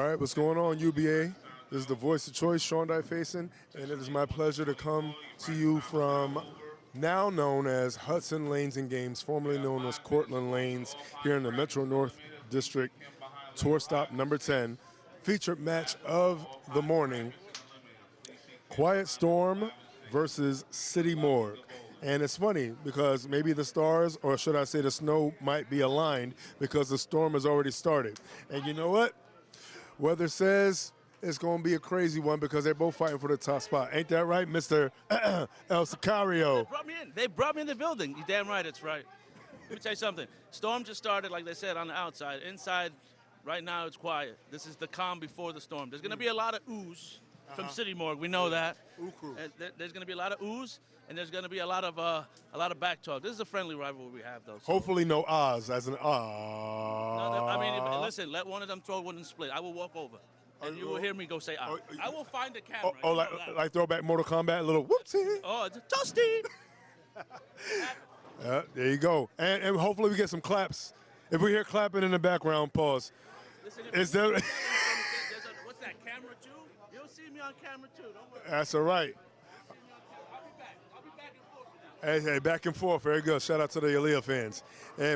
All right, what's going on, UBA? This is the voice of choice, Sean Faison, and it is my pleasure to come to you from now known as Hudson Lanes and Games, formerly known as Cortland Lanes, here in the Metro North District, tour stop number 10. Featured match of the morning, Quiet Storm versus City Morgue. And it's funny because maybe the stars, or should I say the snow, might be aligned because the storm has already started. And you know what? Weather says it's going to be a crazy one because they're both fighting for the top spot. Ain't that right, Mr. El Sicario? They brought me in the building. You're damn right, it's right. Let me tell you something. Storm just started, like they said, on the outside. Inside, right now, it's quiet. This is the calm before the storm. There's going to be a lot of ooze from City Morgue. We know that. There's going to be a lot of ooze, and there's going to be a lot of back talk. This is a friendly rivalry we have, though. So. Hopefully no Oz, as an No, I mean, listen, let one of them throw one and split. I will walk over, and you will hear me go say, I will find the camera. Like throwback Mortal Kombat, a little whoopsie. Oh, it's Dusty. There you go. And hopefully we get some claps. If we hear clapping in the background, pause. Listen, Is there... what's that, camera 2? You'll see me on camera 2. Don't worry. That's all right. I'll be back. I'll be back and forth now. Hey, back and forth. Very good. Shout out to the Aaliyah fans.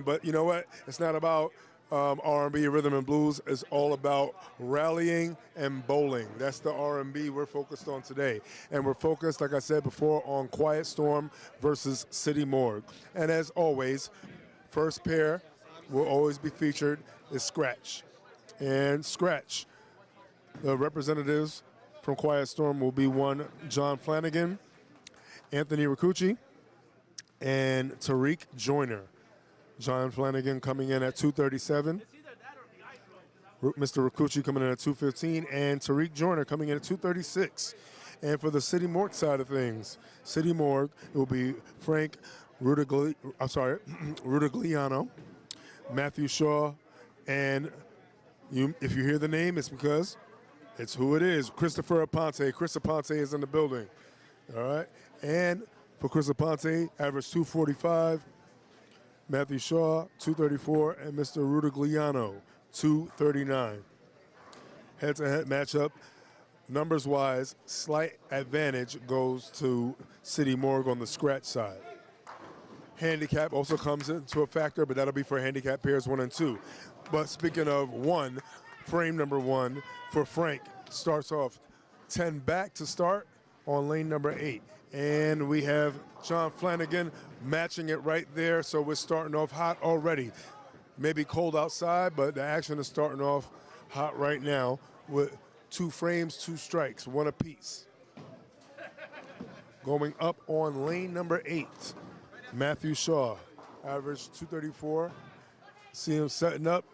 But you know what? It's not about R&B, rhythm and blues. It's all about rallying and bowling. That's the R&B we're focused on today. And we're focused, like I said before, on Quiet Storm versus City Morgue. And as always, first pair will always be featured is Scratch. And Scratch, the representatives from Quiet Storm will be one John Flanagan, Anthony Riccucci, and Tariq Joyner. John Flanagan coming in at 237. Mr. Riccucci coming in at 215, and Tariq Joyner coming in at 236. And for the City Morgue side of things, City Morgue, it will be Frank Rutigliano, Matthew Shaw, and if you hear the name, it's because it's who it is. Christopher Aponte. Chris Aponte is in the building. All right. And for Chris Aponte, average 245. Matthew Shaw, 234. And Mr. Rutigliano, 239. Head-to-head matchup. Numbers-wise, slight advantage goes to City Morgue on the scratch side. Handicap also comes into a factor, but that'll be for handicap pairs 1 and 2. But speaking of one, frame number 1 for Frank starts off 10 back to start on lane number 8. And we have John Flanagan matching it right there, so we're starting off hot already. Maybe cold outside, but the action is starting off hot right now with 2 frames, 2 strikes, 1 apiece. Going up on lane number 8, Matthew Shaw, average 234. See him setting up,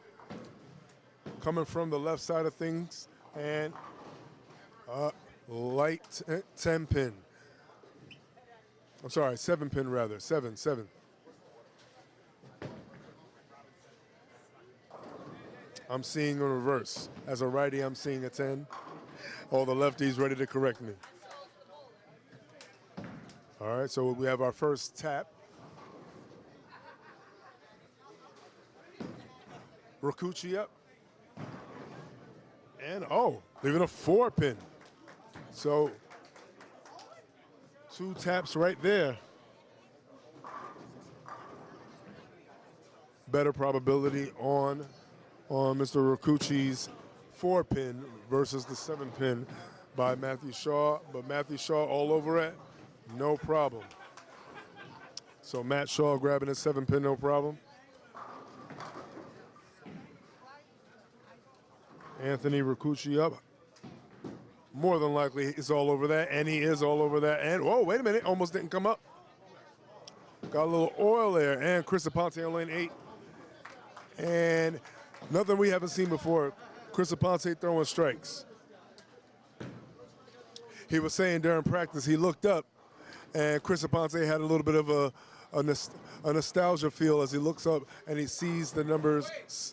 coming from the left side of things, and light 10 pin. I'm sorry, 7 pin rather, 7. I'm seeing a reverse. As a righty, I'm seeing a 10. All the lefties ready to correct me. All right, so we have our first tap. Riccucci up. And, leaving a 4 pin. So, 2 taps right there. Better probability on Mr. Riccucci's 4 pin versus the 7 pin by Matthew Shaw. But Matthew Shaw all over it, no problem. So Matt Shaw grabbing his 7 pin, no problem. Anthony Riccucci up. More than likely, he's all over that, and he is all over that. And, whoa, wait a minute, almost didn't come up. Got a little oil there, and Chris Aponte on lane 8. And nothing we haven't seen before, Chris Aponte throwing strikes. He was saying during practice, he looked up, and Chris Aponte had a little bit of a nostalgia feel as he looks up and he sees the numbers,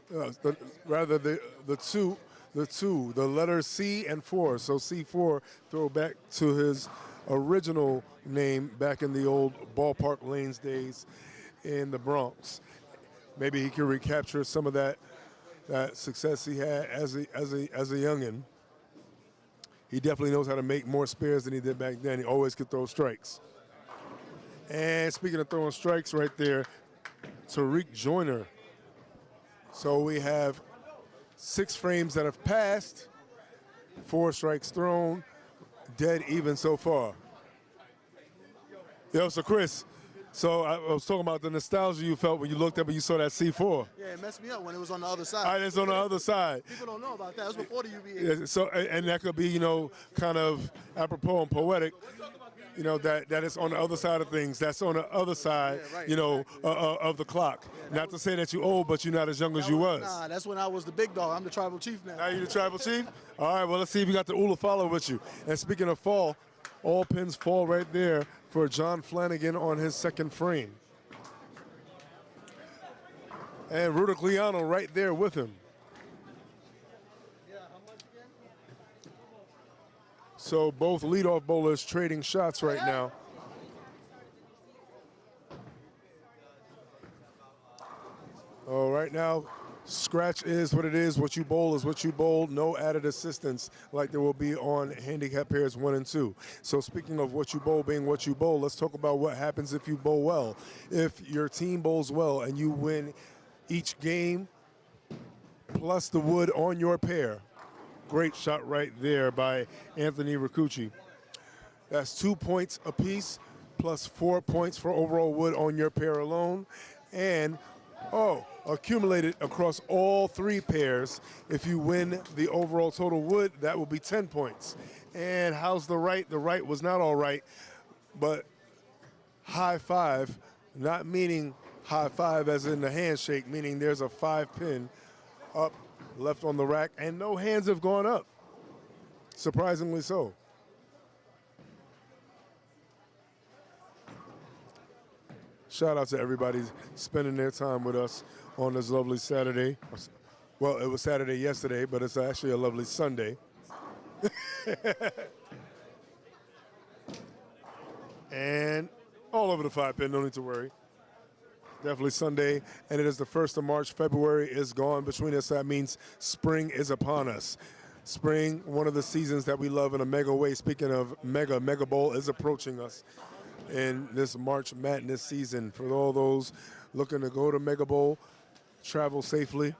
the letters C and 4. So C4 throw back to his original name back in the old ballpark lanes days in the Bronx. Maybe he can recapture some of that that success he had as a youngin. He definitely knows how to make more spares than he did back then. He always could throw strikes. And speaking of throwing strikes right there, Tariq Joyner. So we have 6 frames that have passed, 4 strikes thrown, dead even so far. Yo, so Chris, so I was talking about the nostalgia you felt when you looked up and you saw that C4. Yeah, it messed me up when it was on the other side. It's on the other side. People don't know about that. It was before the UBA. Yeah, so, and that could be, you know, kind of apropos and poetic, you know, that it's on the other side of things. That's on the other side, Yeah, right. you know, of the clock. Not to say that you're old, but you're not as young as you was. Nah, that's when I was the big dog. I'm the tribal chief now. Now you the tribal chief? All right, well, let's see if you got the Ula follow with you. And speaking of fall, all pins fall right there for John Flanagan on his second frame. And Rudigliano right there with him. So both leadoff bowlers trading shots right now. Oh, right now, scratch is what it is. What you bowl is what you bowl. No added assistance like there will be on handicap pairs 1 and 2. So speaking of what you bowl being what you bowl, let's talk about what happens if you bowl well. If your team bowls well and you win each game plus the wood on your pair. Great shot right there by Anthony Riccucci. That's 2 points apiece plus 4 points for overall wood on your pair alone. And, accumulated across all 3 pairs. If you win the overall total wood, that will be 10 points. And how's the right? The right was not all right, but high five, not meaning high five as in the handshake, meaning there's a 5-pin up left on the rack, and no hands have gone up. Surprisingly so. Shout out to everybody spending their time with us on this lovely Saturday. Well, it was Saturday yesterday, but it's actually a lovely Sunday. And all over the 5-pin, no need to worry. Definitely Sunday, and it is the 1st of March. February is gone between us. That means spring is upon us. Spring, one of the seasons that we love in a mega way. Speaking of Mega Bowl is approaching us in this March Madness season. For all those looking to go to Mega Bowl, travel safely,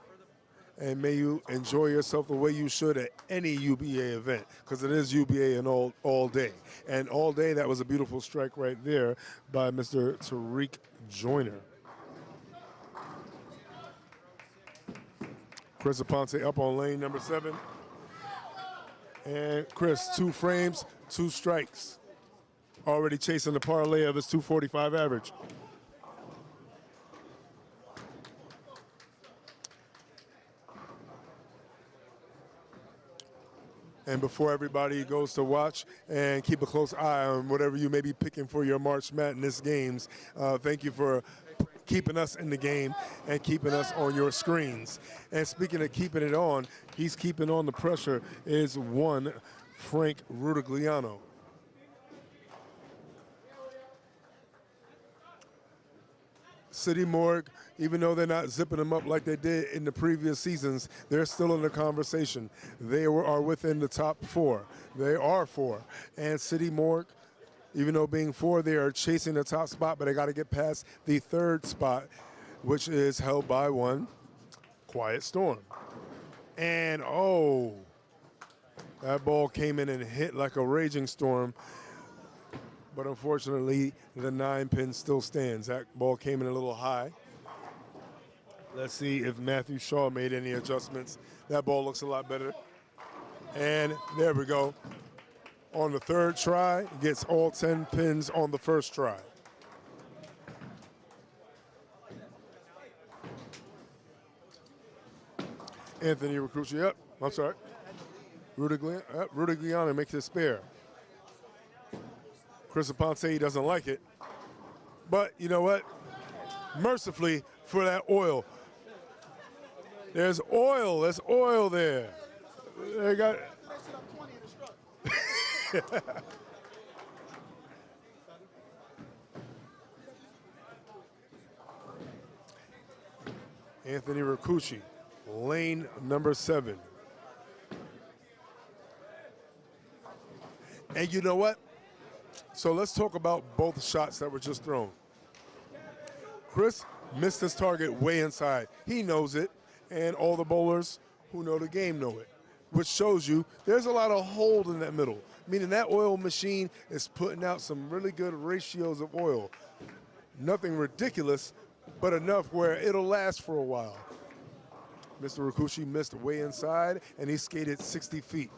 and may you enjoy yourself the way you should at any UBA event, because it is UBA and all day. And all day, that was a beautiful strike right there by Mr. Tariq Joyner. Chris Aponte up on lane number 7. And Chris, 2 frames, 2 strikes. Already chasing the parlay of his 245 average. And before everybody goes to watch and keep a close eye on whatever you may be picking for your March Madness games, thank you for keeping us in the game and keeping us on your screens. And speaking of keeping it on, he's keeping on the pressure is one Frank Rudigliano. City Morgue, even though they're not zipping them up like they did in the previous seasons, they're still in the conversation. They are within the top 4. They are 4. And City Morgue, even though being 4, they are chasing the top spot, but they got to get past the 3rd spot, which is held by one Quiet Storm. And, that ball came in and hit like a raging storm. But unfortunately, the 9-pin still stands. That ball came in a little high. Let's see if Matthew Shaw made any adjustments. That ball looks a lot better. And there we go. On the 3rd try, gets all 10 pins on the 1st try. Anthony Riccucci up. I'm sorry. Rudigliano makes it spare. Chris Aponte doesn't like it. But you know what? Mercifully for that oil. There's oil. There's oil there. They got. Anthony Riccucci lane number 7. And you know what? So let's talk about both shots that were just thrown. Chris missed his target way inside. He knows it, and all the bowlers who know the game know it, which shows you there's a lot of hold in that middle, meaning that oil machine is putting out some really good ratios of oil. Nothing ridiculous, but enough where it'll last for a while. Mr. Rikuchi missed way inside, and he skated 60 feet.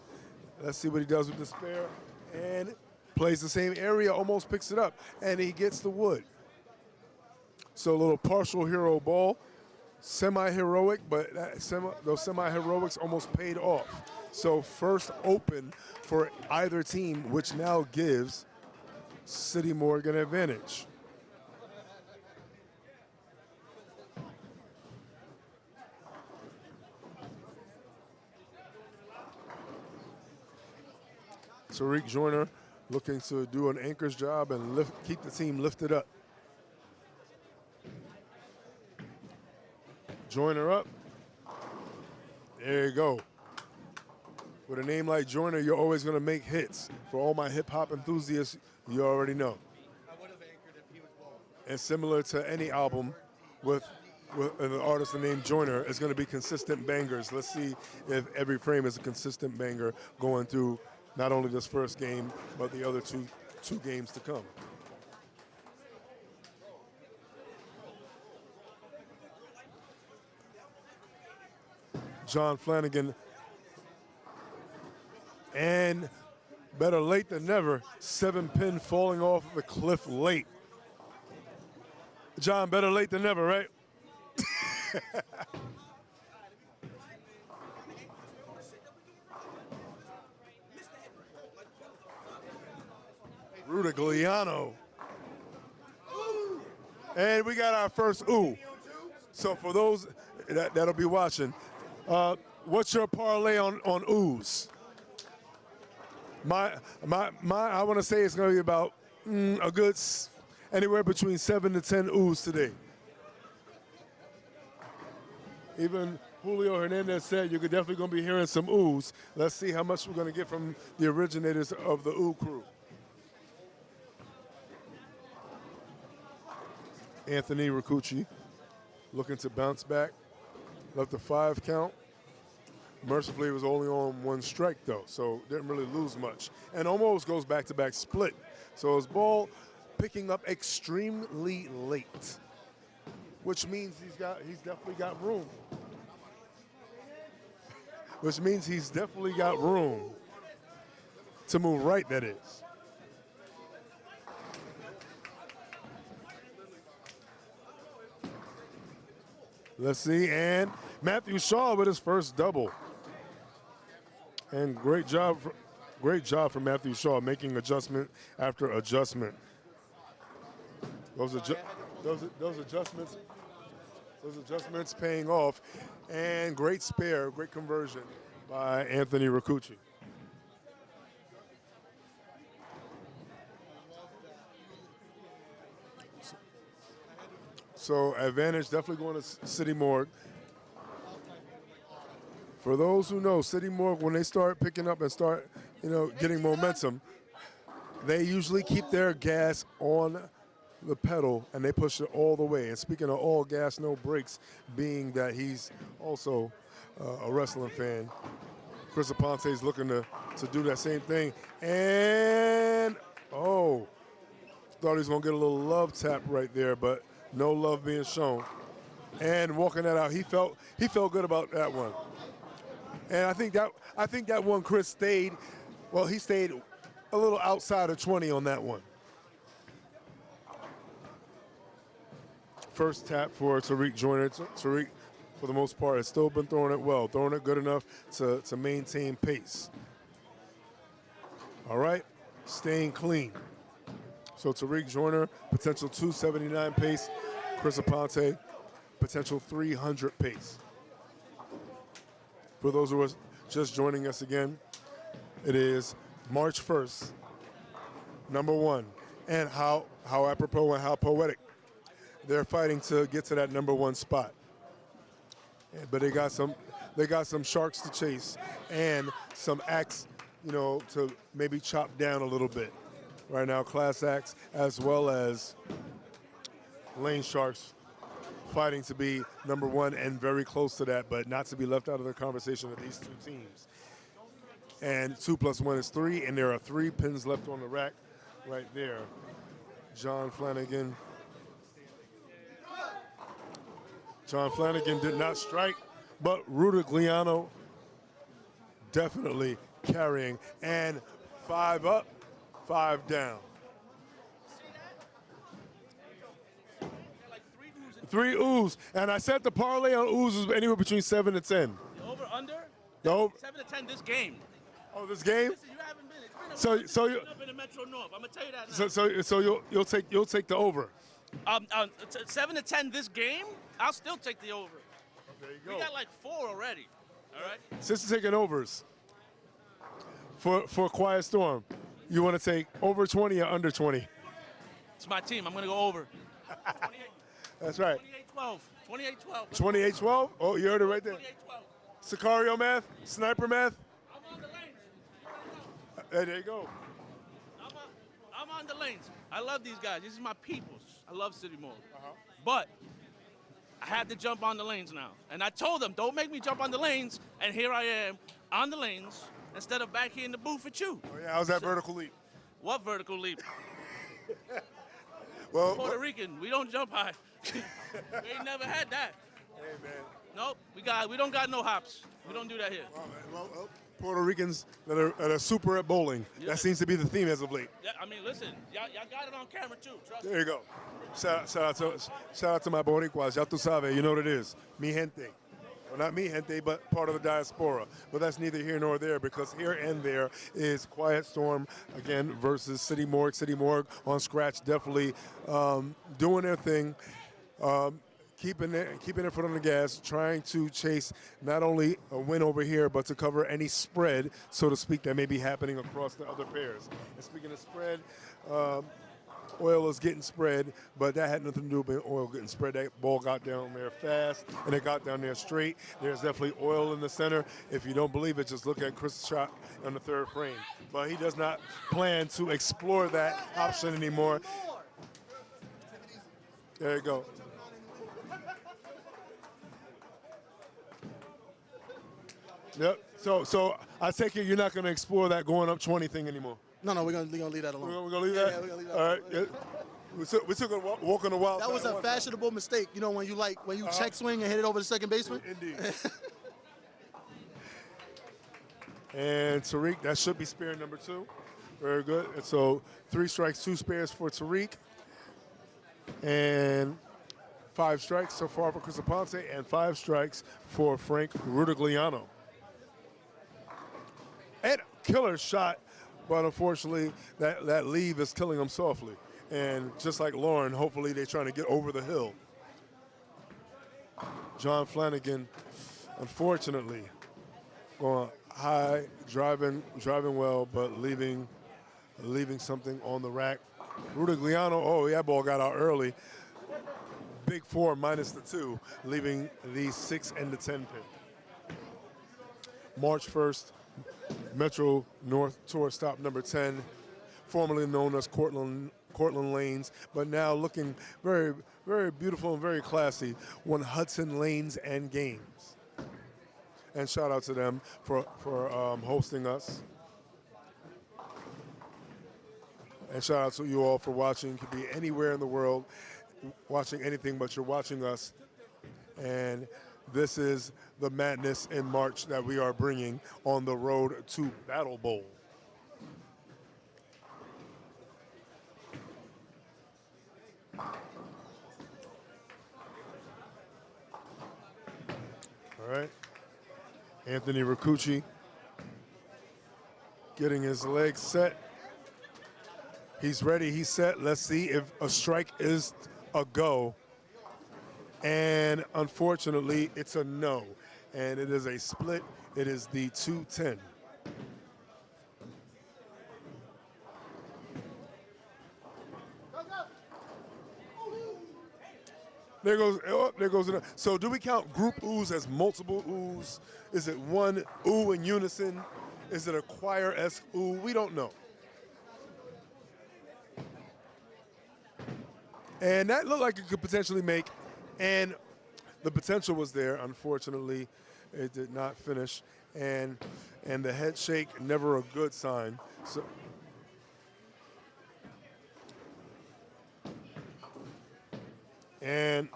Let's see what he does with the spare, and plays the same area, almost picks it up, and he gets the wood. So a little partial hero ball, semi-heroic, but those semi-heroics almost paid off. So first open for either team, which now gives City Morgue an advantage. Tariq Joyner looking to do an anchor's job and keep the team lifted up. Joyner up. There you go. With a name like Joyner, you're always going to make hits. For all my hip-hop enthusiasts, you already know. I would have anchored if he was bald. And similar to any album with an artist named Joyner, it's going to be consistent bangers. Let's see if every frame is a consistent banger going through not only this first game, but the other two games to come. John Flanagan, and better late than never, 7-pin falling off the cliff late. John, better late than never, right? Rudigliano. And we got our first ooh. So for those that'll be watching, what's your parlay on oohs? I want to say it's going to be about a good anywhere between 7 to 10 oohs today. Even Julio Hernandez said you're definitely going to be hearing some oohs. Let's see how much we're going to get from the originators of the ooh crew. Anthony Rikuchi looking to bounce back. Left a 5 count. Mercifully, it was only on 1 strike, though, so didn't really lose much. And almost goes back-to-back split. So his ball picking up extremely late, which means he's definitely got room. Which means he's definitely got room to move right, that is. Let's see, and Matthew Shaw with his first double. And great job for Matthew Shaw, making adjustment after adjustment. Those adjustments paying off, and great spare, great conversion by Anthony Rikuchi. So advantage definitely going to City Morgue. For those who know, City Morgue, when they start picking up and start, getting momentum, they usually keep their gas on the pedal and they push it all the way. And speaking of all gas, no brakes, being that he's also a wrestling fan, Chris Aponte is looking to do that same thing. And, thought he was going to get a little love tap right there, but no love being shown. And walking that out, he felt good about that one. And I think that one Chris stayed, he stayed a little outside of 20 on that one. First tap for Tariq Joyner. Tariq, for the most part, has still been throwing it well, throwing it good enough to maintain pace. All right, staying clean. So Tariq Joyner, potential 279 pace. Chris Aponte, potential 300 pace. For those who are just joining us again, it is March 1st, number 1. And how apropos and how poetic. They're fighting to get to that number 1 spot. But they got some they got some sharks to chase and some acts, you know, to maybe chop down a little bit. Right now, class acts as well as lane sharks fighting to be number one and very close to that, but not to be left out of the conversation of these two teams. And 2 + 1 is 3, and there are 3 pins left on the rack right there. John Flanagan did not strike, but Rutigliano definitely carrying. And 5 up, 5 down. 3 oohs. And I said the parlay on oohs is anywhere between 7 to 10. The over under? No. 7 to 10 this game. Oh, this game? Listen, you haven't been. It's been So you up in the Metro North. I'm gonna tell you that now. so you'll take the over. 7 to 10 this game. I'll still take the over. There you We go. got like 4 already. All right. Since you're taking overs for Quiet Storm, you want to take over 20 or under 20? It's my team. I'm gonna go over. 28, That's right. 28-12. 28-12. 28-12? Oh, you heard it right there. 28-12. Sicario math, sniper math. I'm on the lanes. There you go. I'm on the lanes. I love these guys. These are my peoples. I love City Morgue. Uh-huh. But I had to jump on the lanes now. And I told them, don't make me jump on the lanes. And here I am on the lanes instead of back here in the booth with you. Oh, yeah, how's that vertical leap? What vertical leap? Well, Puerto Rican, we don't jump high. We ain't never had that. hey, man. Nope, we don't got no hops. We don't do that here. Well, Puerto Ricans that are super at bowling. Yeah. That seems to be the theme as of late. Yeah, I mean, listen, y'all got it on camera too. Trust me. There you go. Shout out to my Boricuas. Ya tu sabes, you know what it is. Mi gente. Well, not mi gente, but part of the diaspora. But that's neither here nor there, because here and there is Quiet Storm, again, versus City Morgue. City Morgue on scratch, definitely doing their thing. Keeping their foot on the gas, trying to chase not only a win over here, but to cover any spread, so to speak, that may be happening across the other pairs. And speaking of spread, Oil is getting spread, but that had nothing to do with Oil getting spread. That ball got down there fast, and it got down there straight. There's definitely Oil in the center. If you don't believe it, just look at Chris' shot on the 3rd frame. But he does not plan to explore that option anymore. There you go. Yep. So I take it you're not going to explore that going up 20 thing anymore. No, we're gonna leave that alone. We're going to leave that? Yeah, we're gonna leave that All alone. right. Yeah. We took a walk on the wild side. That was a one time. fashionable mistake. You know, when you check swing and hit it over the second baseman. Indeed. And Tariq, that should be spare number 2. Very good. And so 3 strikes, 2 spares for Tariq. And 5 strikes so far for Chris Ponce, and 5 strikes for Frank Rutigliano. And killer shot, but unfortunately that leave is killing him softly. And just like Lauren, hopefully they're trying to get over the hill. John Flanagan, unfortunately, going high, driving well, but leaving something on the rack. Rutigliano, oh, that ball got out early. Big 4 minus the 2, leaving the 6 and the 10 pin. March 1st, Metro North Tour stop number 10, formerly known as Cortland Lanes, but now looking very, very beautiful and very classy, one Hudson Lanes and Games. And shout out to them for hosting us. And shout out to you all for watching. You could be anywhere in the world watching anything, but you're watching us. And this is the madness in March that we are bringing on the road to Battle Bowl. All right. Anthony Riccucci getting his legs set. He's ready, he's set. Let's see if a strike is a go. And unfortunately, it's a no. And it is a split. It is the 2-10. There goes, oh, there goes another. So do we count group oohs as multiple oohs? Is it one ooh in unison? Is it a choir-esque ooh? We don't know. And that looked like it could potentially make, and the potential was there. Unfortunately, it did not finish. And the head shake, never a good sign. So, and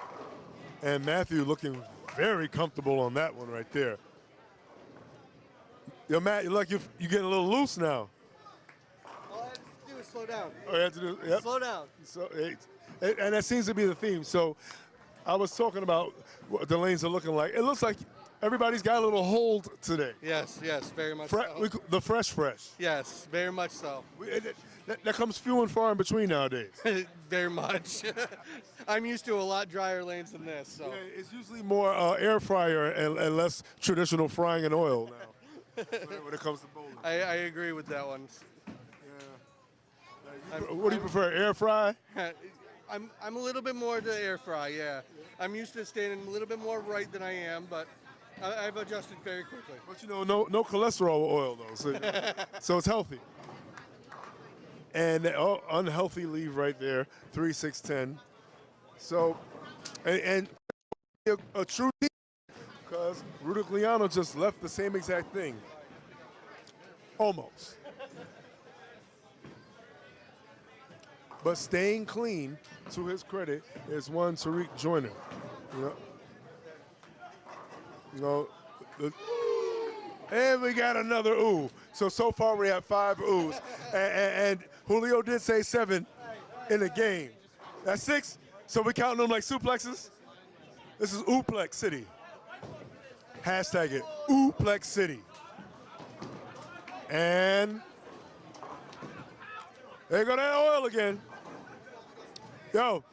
Matthew looking very comfortable on that one right there. Yo, Matt, you're like you're getting a little loose now. All I have to do is slow down. Oh, you have to do, yep. Slow down. So, and that seems to be the theme. So I was talking about what the lanes are looking like. It looks like everybody's got a little hold today. Yes, very much so. The fresh. Yes, very much so. That comes few and far in between nowadays. Very much. I'm used to a lot drier lanes than this. So. Yeah, it's usually more air fryer and less traditional frying in oil now when it comes to bowling. I agree with that one. Yeah. What do you prefer, air fry? I'm a little bit more to air fry, yeah. I'm used to standing a little bit more right than I am, but I've adjusted very quickly. But you know, no cholesterol oil though, so it's healthy. And unhealthy leave right there, 3-6-10. So, and a true team, because Rudigliano just left the same exact thing. Almost. But staying clean, to his credit, is one Tariq Joyner. And we got another ooh. So far we have 5 oohs. And Julio did say 7 in the game. That's 6. So we counting them like suplexes? This is Ooplex City. Hashtag it, Ooplex City. And there go that oil again. Yo.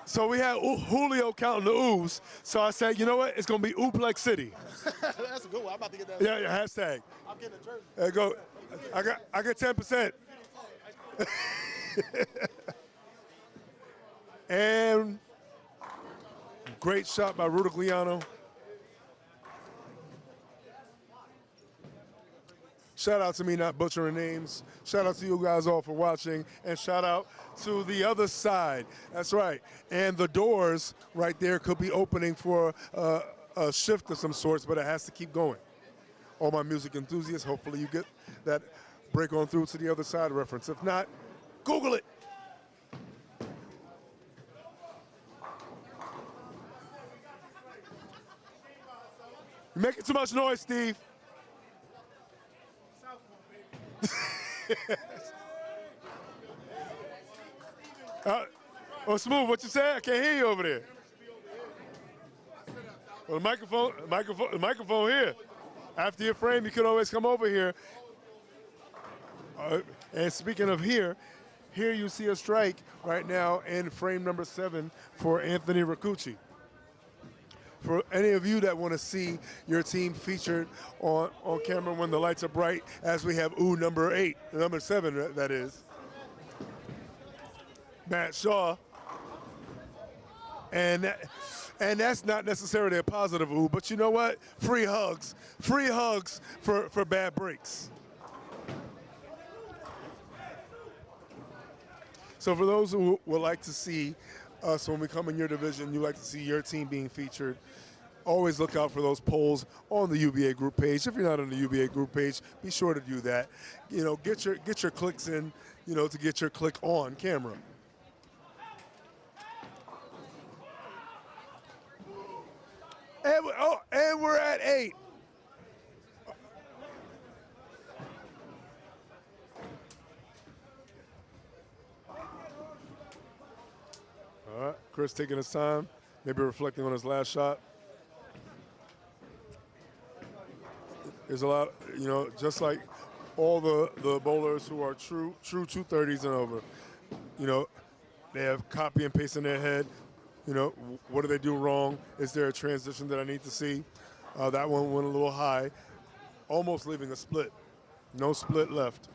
So we had Julio counting the oohs. So I said, you know what? It's going to be Ooplex City. That's a good one. I'm about to get that. Yeah, hashtag. I'm getting a jersey. There you go. I got 10%. And great shot by Rudigliano. Shout out to me not butchering names. Shout out to you guys all for watching. And shout out to the other side. That's right. And the doors right there could be opening for a shift of some sorts, but it has to keep going. All my music enthusiasts, hopefully you get that break on through to the other side reference. If not, Google it. You're making too much noise, Steve. Smooth, what you say? I can't hear you over there. Well, the microphone here. After your frame, you could always come over here. And speaking of here you see a strike right now in frame number 7 for Anthony Riccucci. For any of you that want to see your team featured on camera when the lights are bright, as we have number 8, number 7, that is, Matt Shaw. And that's not necessarily a positive but you know what? Free hugs for bad breaks. So for those who would like to see us when we come in your division, you like to see your team being featured, always look out for those polls on the UBA group page. If you're not on the UBA group page, be sure to do that. You know, get your clicks in, you know, to get your click on camera. And we're at 8. All right, Chris taking his time, maybe reflecting on his last shot. There's a lot, you know, just like all the bowlers who are true 230s and over, you know, they have copy and paste in their head. You know, what do they do wrong? Is there a transition that I need to see? That one went a little high, almost leaving a split. No split left.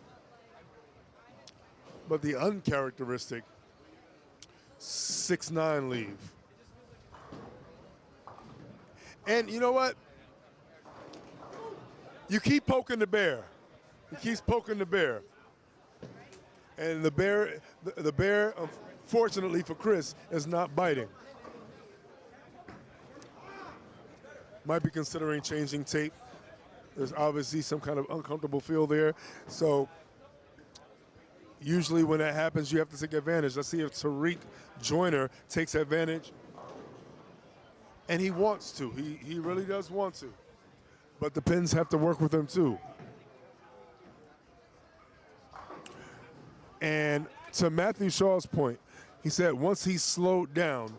But the uncharacteristic 6-9 leave. And you know what? You keep poking the bear. He keeps poking the bear. And the bear, unfortunately for Chris, is not biting. Might be considering changing tape. There's obviously some kind of uncomfortable feel there. So usually when that happens, you have to take advantage. Let's see if Tariq Joyner takes advantage. And he wants to. He really does want to. But the pins have to work with him too. And to Matthew Shaw's point, he said once he slowed down,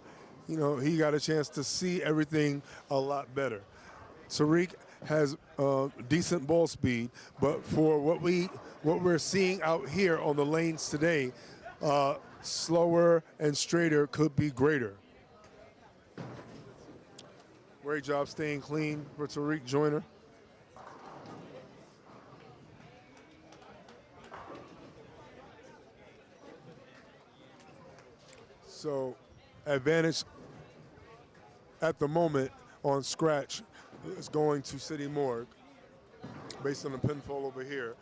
you know, he got a chance to see everything a lot better. Tariq has decent ball speed, but for what we're seeing out here on the lanes today, slower and straighter could be greater. Great job staying clean for Tariq Joyner. So advantage at the moment on scratch is going to City Morgue based on the pinfall over here.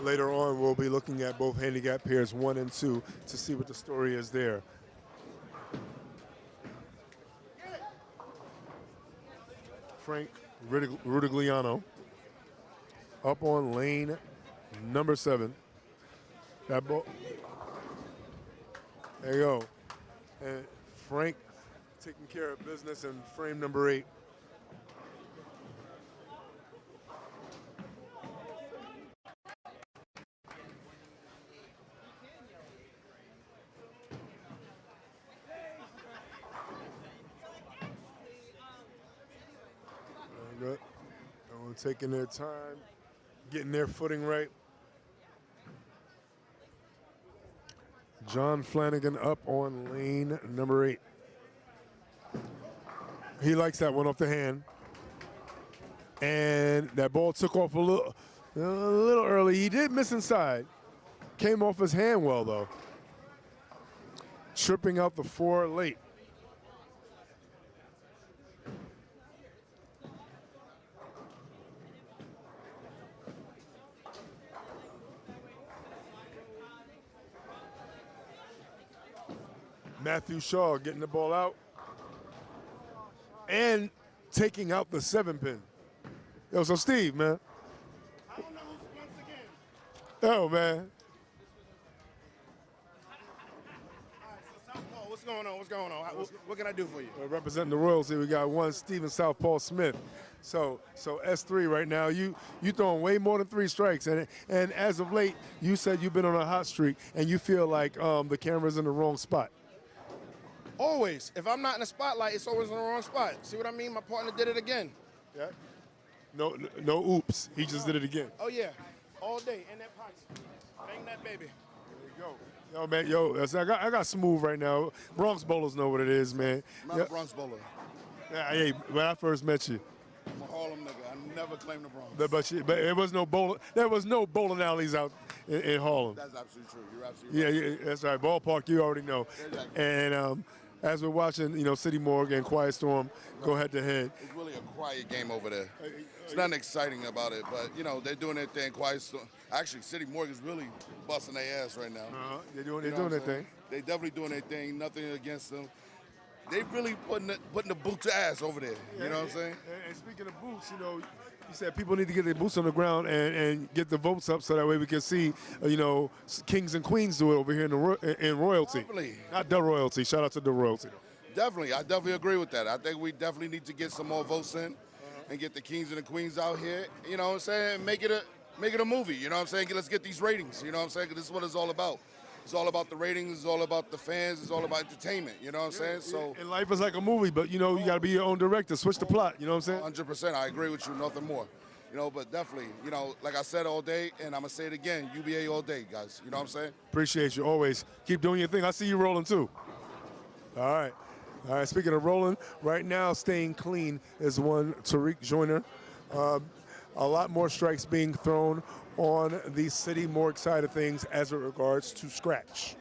Later on, we'll be looking at both handicap pairs 1 and 2 to see what the story is there. Frank Rutigliano up on lane number 7. That ball. There you go. And Frank taking care of business in frame number 8. Very good. Everyone taking their time, getting their footing right. John Flanagan up on lane number 8. He likes that one off the hand. And that ball took off a little early. He did miss inside. Came off his hand well, though. Tripping out the 4 late. Matthew Shaw getting the ball out and taking out the 7-pin. Yo, so Steve, man. I don't know who's once again. Oh, man. All right, so Southpaw, what's going on? What's going on? What can I do for you? Representing the Royals here, we got one Steven Southpaw Smith. So S3 right now, you throwing way more than 3 strikes. And as of late, you said you've been on a hot streak and you feel like the camera's in the wrong spot. Always. If I'm not in the spotlight, it's always in the wrong spot. See what I mean? My partner did it again. Yeah. No oops. He just did it again. Oh, yeah. All day in that pocket. Bang that baby. There you go. Yo, man, I got smooth right now. Bronx bowlers know what it is, man. I'm not a Bronx bowler. Yeah, hey, when I first met you. I'm a Harlem nigga. I never claimed the Bronx. But there was no bowling alleys out in Harlem. That's absolutely true. You're absolutely right. Yeah, that's right. Ballpark, you already know. Exactly. And as we're watching, City Morgue and Quiet Storm go head to head. It's really a quiet game over there. It's nothing exciting about it, but they're doing their thing. Quiet Storm. Actually, City Morgue is really busting their ass right now. They're doing their thing. They definitely doing their thing. Nothing against them. They really putting the boot to ass over there. You know what I'm saying? And speaking of boots, you said people need to get their boots on the ground and get the votes up so that way we can see, kings and queens do it over here in royalty. Definitely. Not the royalty. Shout out to the royalty. Definitely. I definitely agree with that. I think we definitely need to get some more votes in and get the kings and the queens out here. You know what I'm saying? Make it a movie. You know what I'm saying? Let's get these ratings. You know what I'm saying? 'Cause this is what it's all about. It's all about the ratings. It's all about the fans. It's all about entertainment. You know what I'm saying? So, and life is like a movie, but you got to be your own director. Switch the plot. You know what I'm saying? 100%. I agree with you. Nothing more. But definitely, like I said all day, and I'm going to say it again, UBA all day, guys. You know what I'm saying? Appreciate you always. Keep doing your thing. I see you rolling too. All right. Speaking of rolling, right now staying clean is one Tariq Joyner. A lot more strikes being thrown on the City Morgue side of things as it regards to scratch.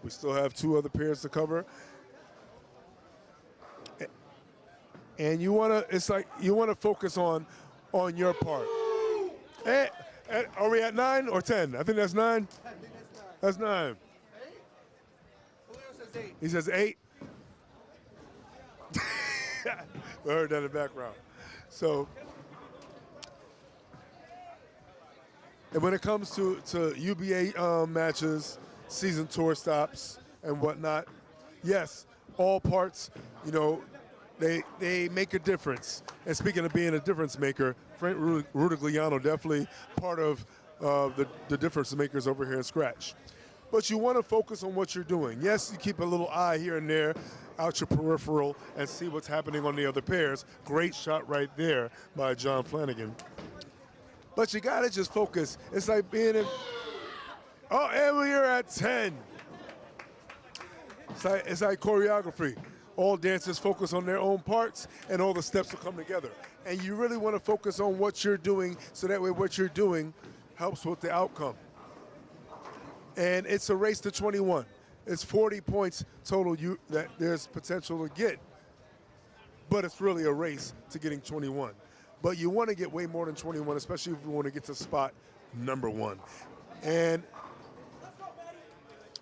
We still have 2 other pairs to cover. and you want to. It's like you want to focus on your part. Are we at 9 or 10? I think that's 9. That's 9. Julio says 8. He says 8. We heard that in the background. So, and when it comes to UBA matches, season tour stops, and whatnot, yes, all parts, you know, they make a difference. And speaking of being a difference maker, Frank Rutigliano definitely part of the difference makers over here in Scratch. But you want to focus on what you're doing. Yes, you keep a little eye here and there out your peripheral and see what's happening on the other pairs. Great shot right there by John Flanagan. But you got to just focus. It's like being in, oh, and we're at 10. It's like choreography. All dancers focus on their own parts and all the steps will come together. And you really want to focus on what you're doing so that way what you're doing helps with the outcome. And it's a race to 21. It's 40 points total that there's potential to get. But it's really a race to getting 21. But you want to get way more than 21, especially if you want to get to spot number 1. And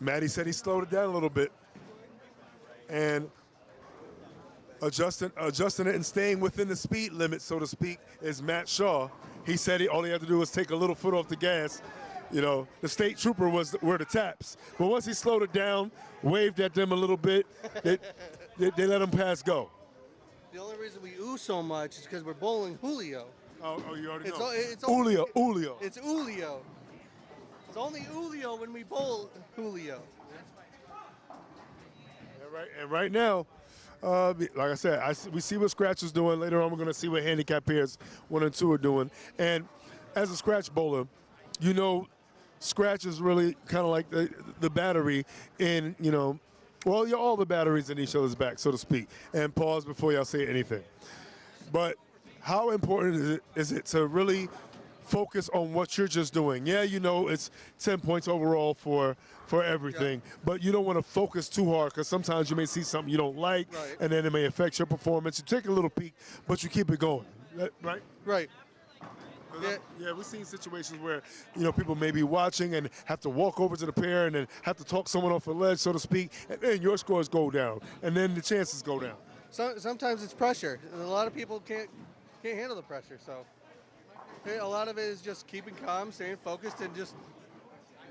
Maddie said he slowed it down a little bit. And adjusting it and staying within the speed limit, so to speak, is Matt Shaw. He said all he had to do was take a little foot off the gas. You know, the state trooper were the taps. But once he slowed it down, waved at them a little bit, they let him pass go. The only reason we ooh so much is because we're bowling Julio. Oh, you already know. It's Julio. It's Julio. It's only Julio when we bowl Julio. And right now, like I said, we see what Scratch is doing. Later on, we're going to see what Handicap pairs 1 and 2 are doing. And as a Scratch bowler, you know, Scratch is really kind of like the battery in, you know, well, you're all the batteries in each other's back, so to speak. And pause before y'all say anything. But how important is it to really focus on what you're just doing? Yeah, you know, it's 10 points overall for everything, but you don't want to focus too hard because sometimes you may see something you don't like, and then it may affect your performance. You take a little peek, but you keep it going, right? Right. Yeah, we've seen situations where, you know, people may be watching and have to walk over to the pair and then have to talk someone off a ledge, so to speak, and then your scores go down, and then the chances go down. Sometimes it's pressure. A lot of people can't handle the pressure, so a lot of it is just keeping calm, staying focused, and just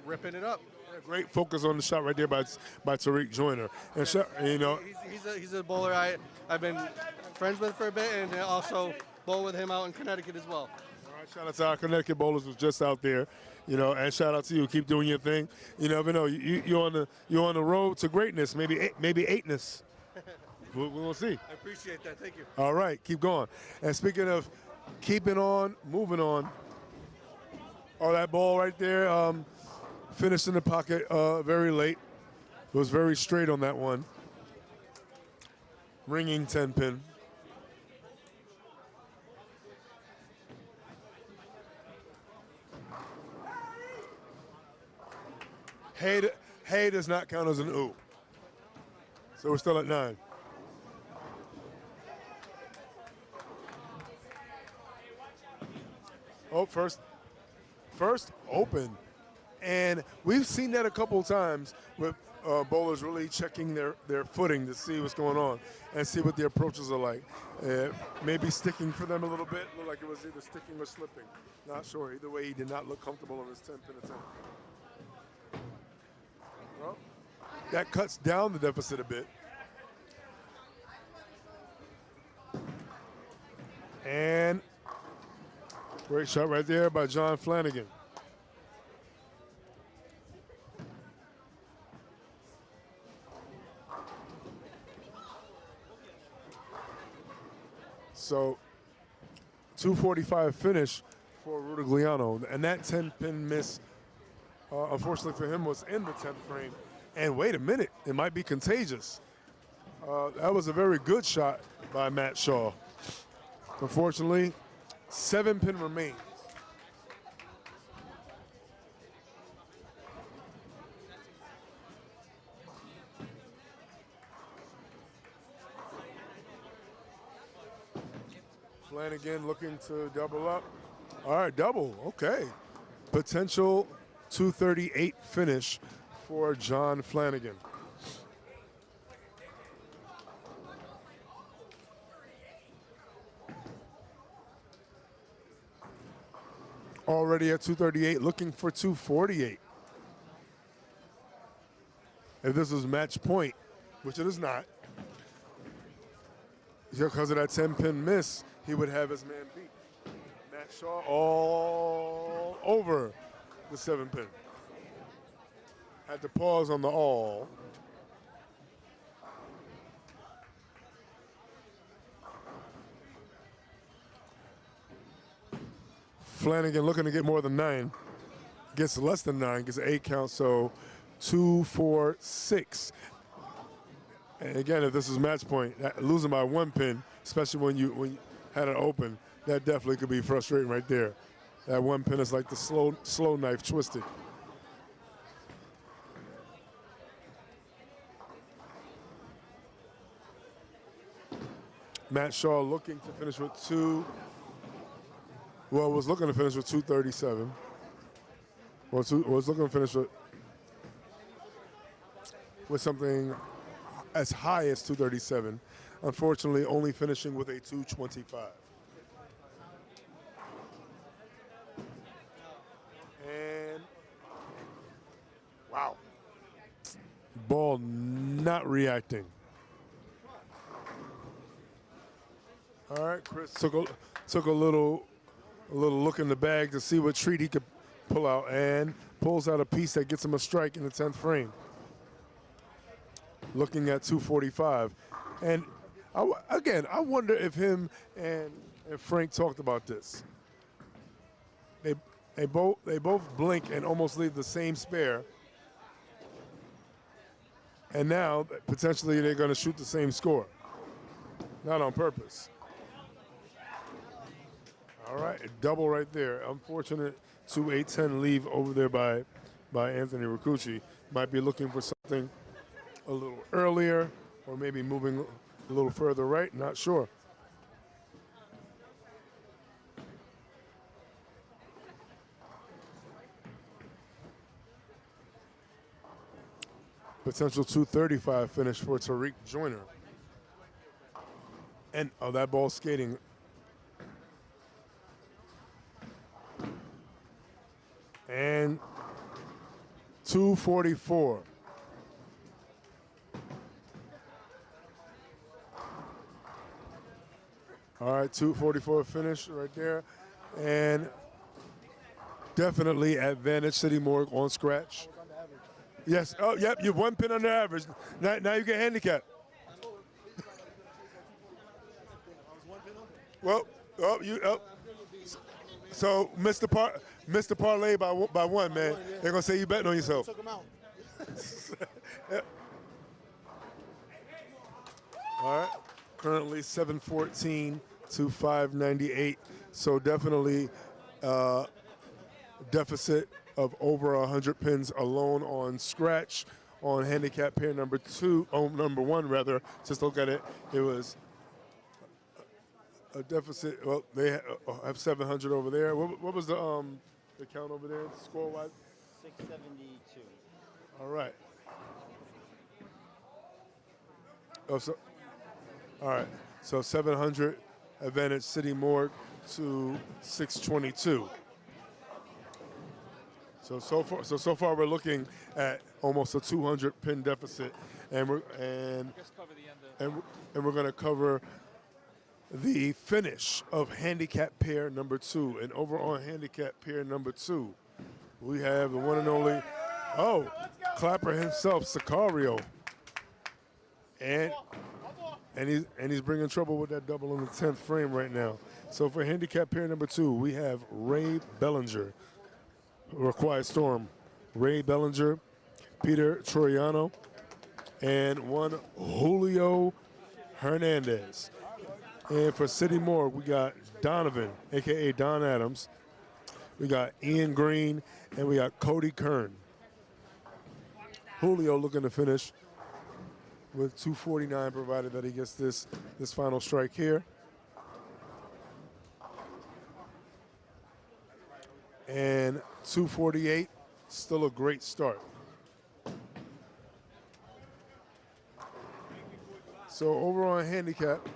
ripping it up. Yeah, great focus on the shot right there by Tariq Joyner. And you know, he's a bowler I've been friends with for a bit, and also bowl with him out in Connecticut as well. Shout out to our Connecticut bowlers who's just out there, you know, and shout out to you. Keep doing your thing. You never know. You're on the road to greatness, maybe eightness. We'll see. I appreciate that. Thank you. All right, keep going. And speaking of keeping on, moving on. Oh, that ball right there, finished in the pocket very late. It was very straight on that one. Ringing 10 pin. Hay does not count as an ooh. So we're still at 9. Oh, first open. And we've seen that a couple times with bowlers really checking their footing to see what's going on and see what the approaches are like. Maybe sticking for them a little bit. Looked like it was either sticking or slipping. Not sure. Either way, he did not look comfortable on his 10 pin attempt. Well, that cuts down the deficit a bit. And great shot right there by John Flanagan. So 245 finish for Rutigliano, and that 10-pin miss, unfortunately for him, was in the 10th frame. And wait a minute, it might be contagious. That was a very good shot by Matt Shaw. Unfortunately, 7-pin remains. Flanagan looking to double up. All right, double. Okay. Potential 238 finish for John Flanagan. Already at 238, looking for 248. If this was match point, which it is not, because of that 10-pin miss, he would have his man beat. Matt Shaw all over the 7-pin. Had to pause on the all. Flanagan looking to get more than 9. Gets less than 9, gets an 8 count, so 2, 4, 6. And again, if this is match point, losing by 1 pin, especially when you had it open, that definitely could be frustrating right there. That 1 pin is like the slow knife twisted. Matt Shaw looking to finish with was looking to finish with 237. Was looking to finish with something as high as 237. Unfortunately, only finishing with a 225. And wow, ball not reacting. All right, Chris took a little look in the bag to see what treat he could pull out, and pulls out a piece that gets him a strike in the 10th frame. Looking at 245, and I wonder if him and Frank talked about this. They both blink and almost leave the same spare, and now potentially they're going to shoot the same score, not on purpose. All right, a double right there. Unfortunate 2-8-10 leave over there by Anthony Riccucci. Might be looking for something a little earlier, or maybe moving a little further right, not sure. Potential 235 finish for Tariq Joyner. And that ball skating. And 244. All right, 244 finish right there. And definitely advantage City Morgue on scratch. Yes, oh, yep, you're 1 pin under average. Now you get handicap. Well, so Mr. Parlay by 1, man. They're going to say you betting on yourself. Took him out. Yep. All right. Currently 714 to 598. So definitely deficit of over 100 pins alone on scratch on handicap pair number 1 rather. Just look at it. It was a deficit. Well, they have 700 over there. What was the count over there score-wise? 672. All right. All right. So 700 advantage City Morgue to 622. So far we're looking at almost a 200 pin deficit, and we're going to cover the finish of handicap pair number 2. And over on handicap pair number 2, we have the one and only Clapper himself, Sicario, and he's bringing trouble with that double in the 10th frame right now. So for handicap pair number 2, we have Ray Bellinger. Quiet Storm, Ray Bellinger, Peter Troiano, and one Julio Hernandez. And for City Morgue, we got Donovan, a.k.a. Don Adams. We got Ian Green, and we got Cody Kern. Julio looking to finish with 249, provided that he gets this final strike here. and 248. Still a great start. So over on handicap,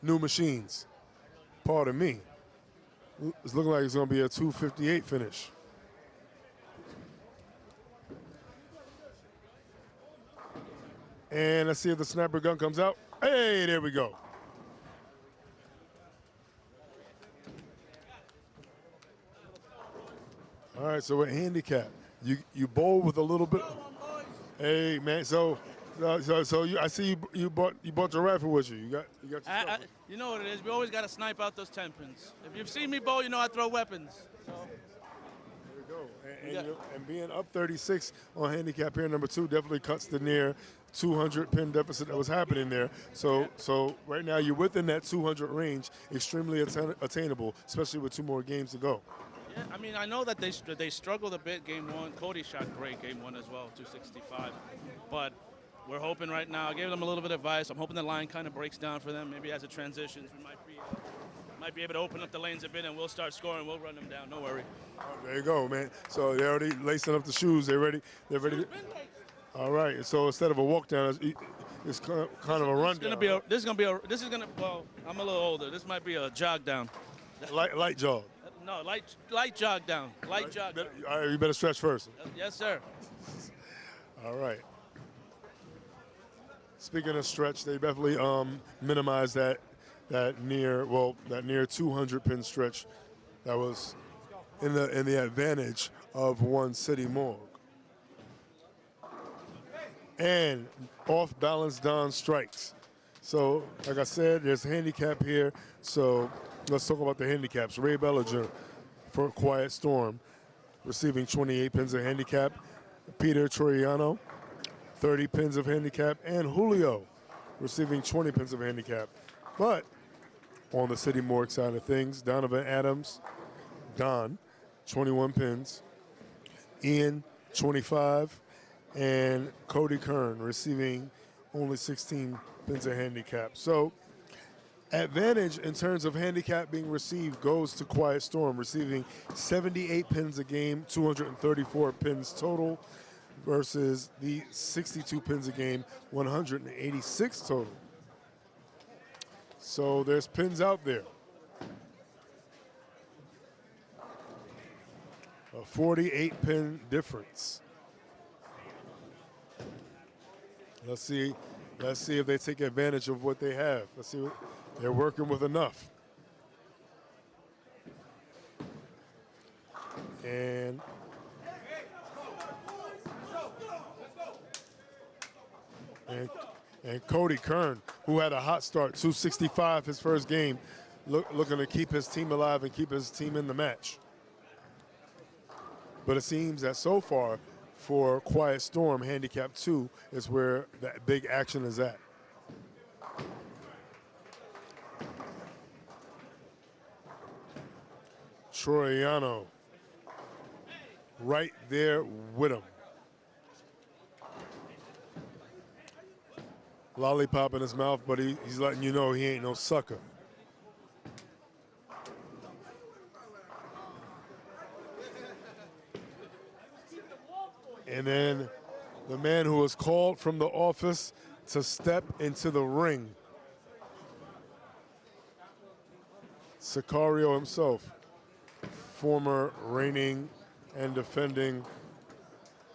new machines. Pardon me. It's looking like it's going to be a 258 finish. And let's see if the snapper gun comes out. Hey, there we go. All right, so with handicap, you bowl with a little bit. Hey man, I see you bought your rifle with you. You got your stuff. You know what it is. We always got to snipe out those 10 pins. If you've seen me bowl, you know I throw weapons. So. There we go. And being up 36 on handicap here, number 2, definitely cuts the near 200 pin deficit that was happening there. So right now you're within that 200 range, extremely attainable, especially with 2 more games to go. Yeah, I mean, I know that they struggled a bit game 1. Cody shot great game 1 as well, 265. But we're hoping right now, I gave them a little bit of advice. I'm hoping the line kind of breaks down for them. Maybe as it transitions, we might be able to open up the lanes a bit and we'll start scoring. We'll run them down. No worry. Oh, there you go, man. So they're already lacing up the shoes. They're ready. All right. So instead of a walk down, it's kind of a run down. Well, I'm a little older. This might be a jog down. Light jog. No, light jog down. Light jog down. All right, you better stretch first. Yes, sir. All right. Speaking of stretch, they definitely minimized that near 200 pin stretch that was in the advantage of one City Morgue. And off balance Don strikes. So like I said, there's handicap here. So let's talk about the handicaps. Ray Bellinger for Quiet Storm, receiving 28 pins of handicap. Peter Troiano, 30 pins of handicap. And Julio, receiving 20 pins of handicap. But on the City Morgue side of things, Donovan Adams, Don, 21 pins. Ian, 25. And Cody Kern, receiving only 16 pins of handicap. So advantage in terms of handicap being received goes to Quiet Storm, receiving 78 pins a game, 234 pins total, versus the 62 pins a game, 186 total. So there's pins out there. A 48 pin difference. Let's see if they take advantage of what they have. Let's see what they're working with enough. And Cody Kern, who had a hot start, 265 his first game, looking to keep his team alive and keep his team in the match. But it seems that so far for Quiet Storm, handicap 2 is where that big action is at. Troiano right there with him. Lollipop in his mouth, but he's letting you know he ain't no sucker. And then the man who was called from the office to step into the ring, Sicario himself, former reigning and defending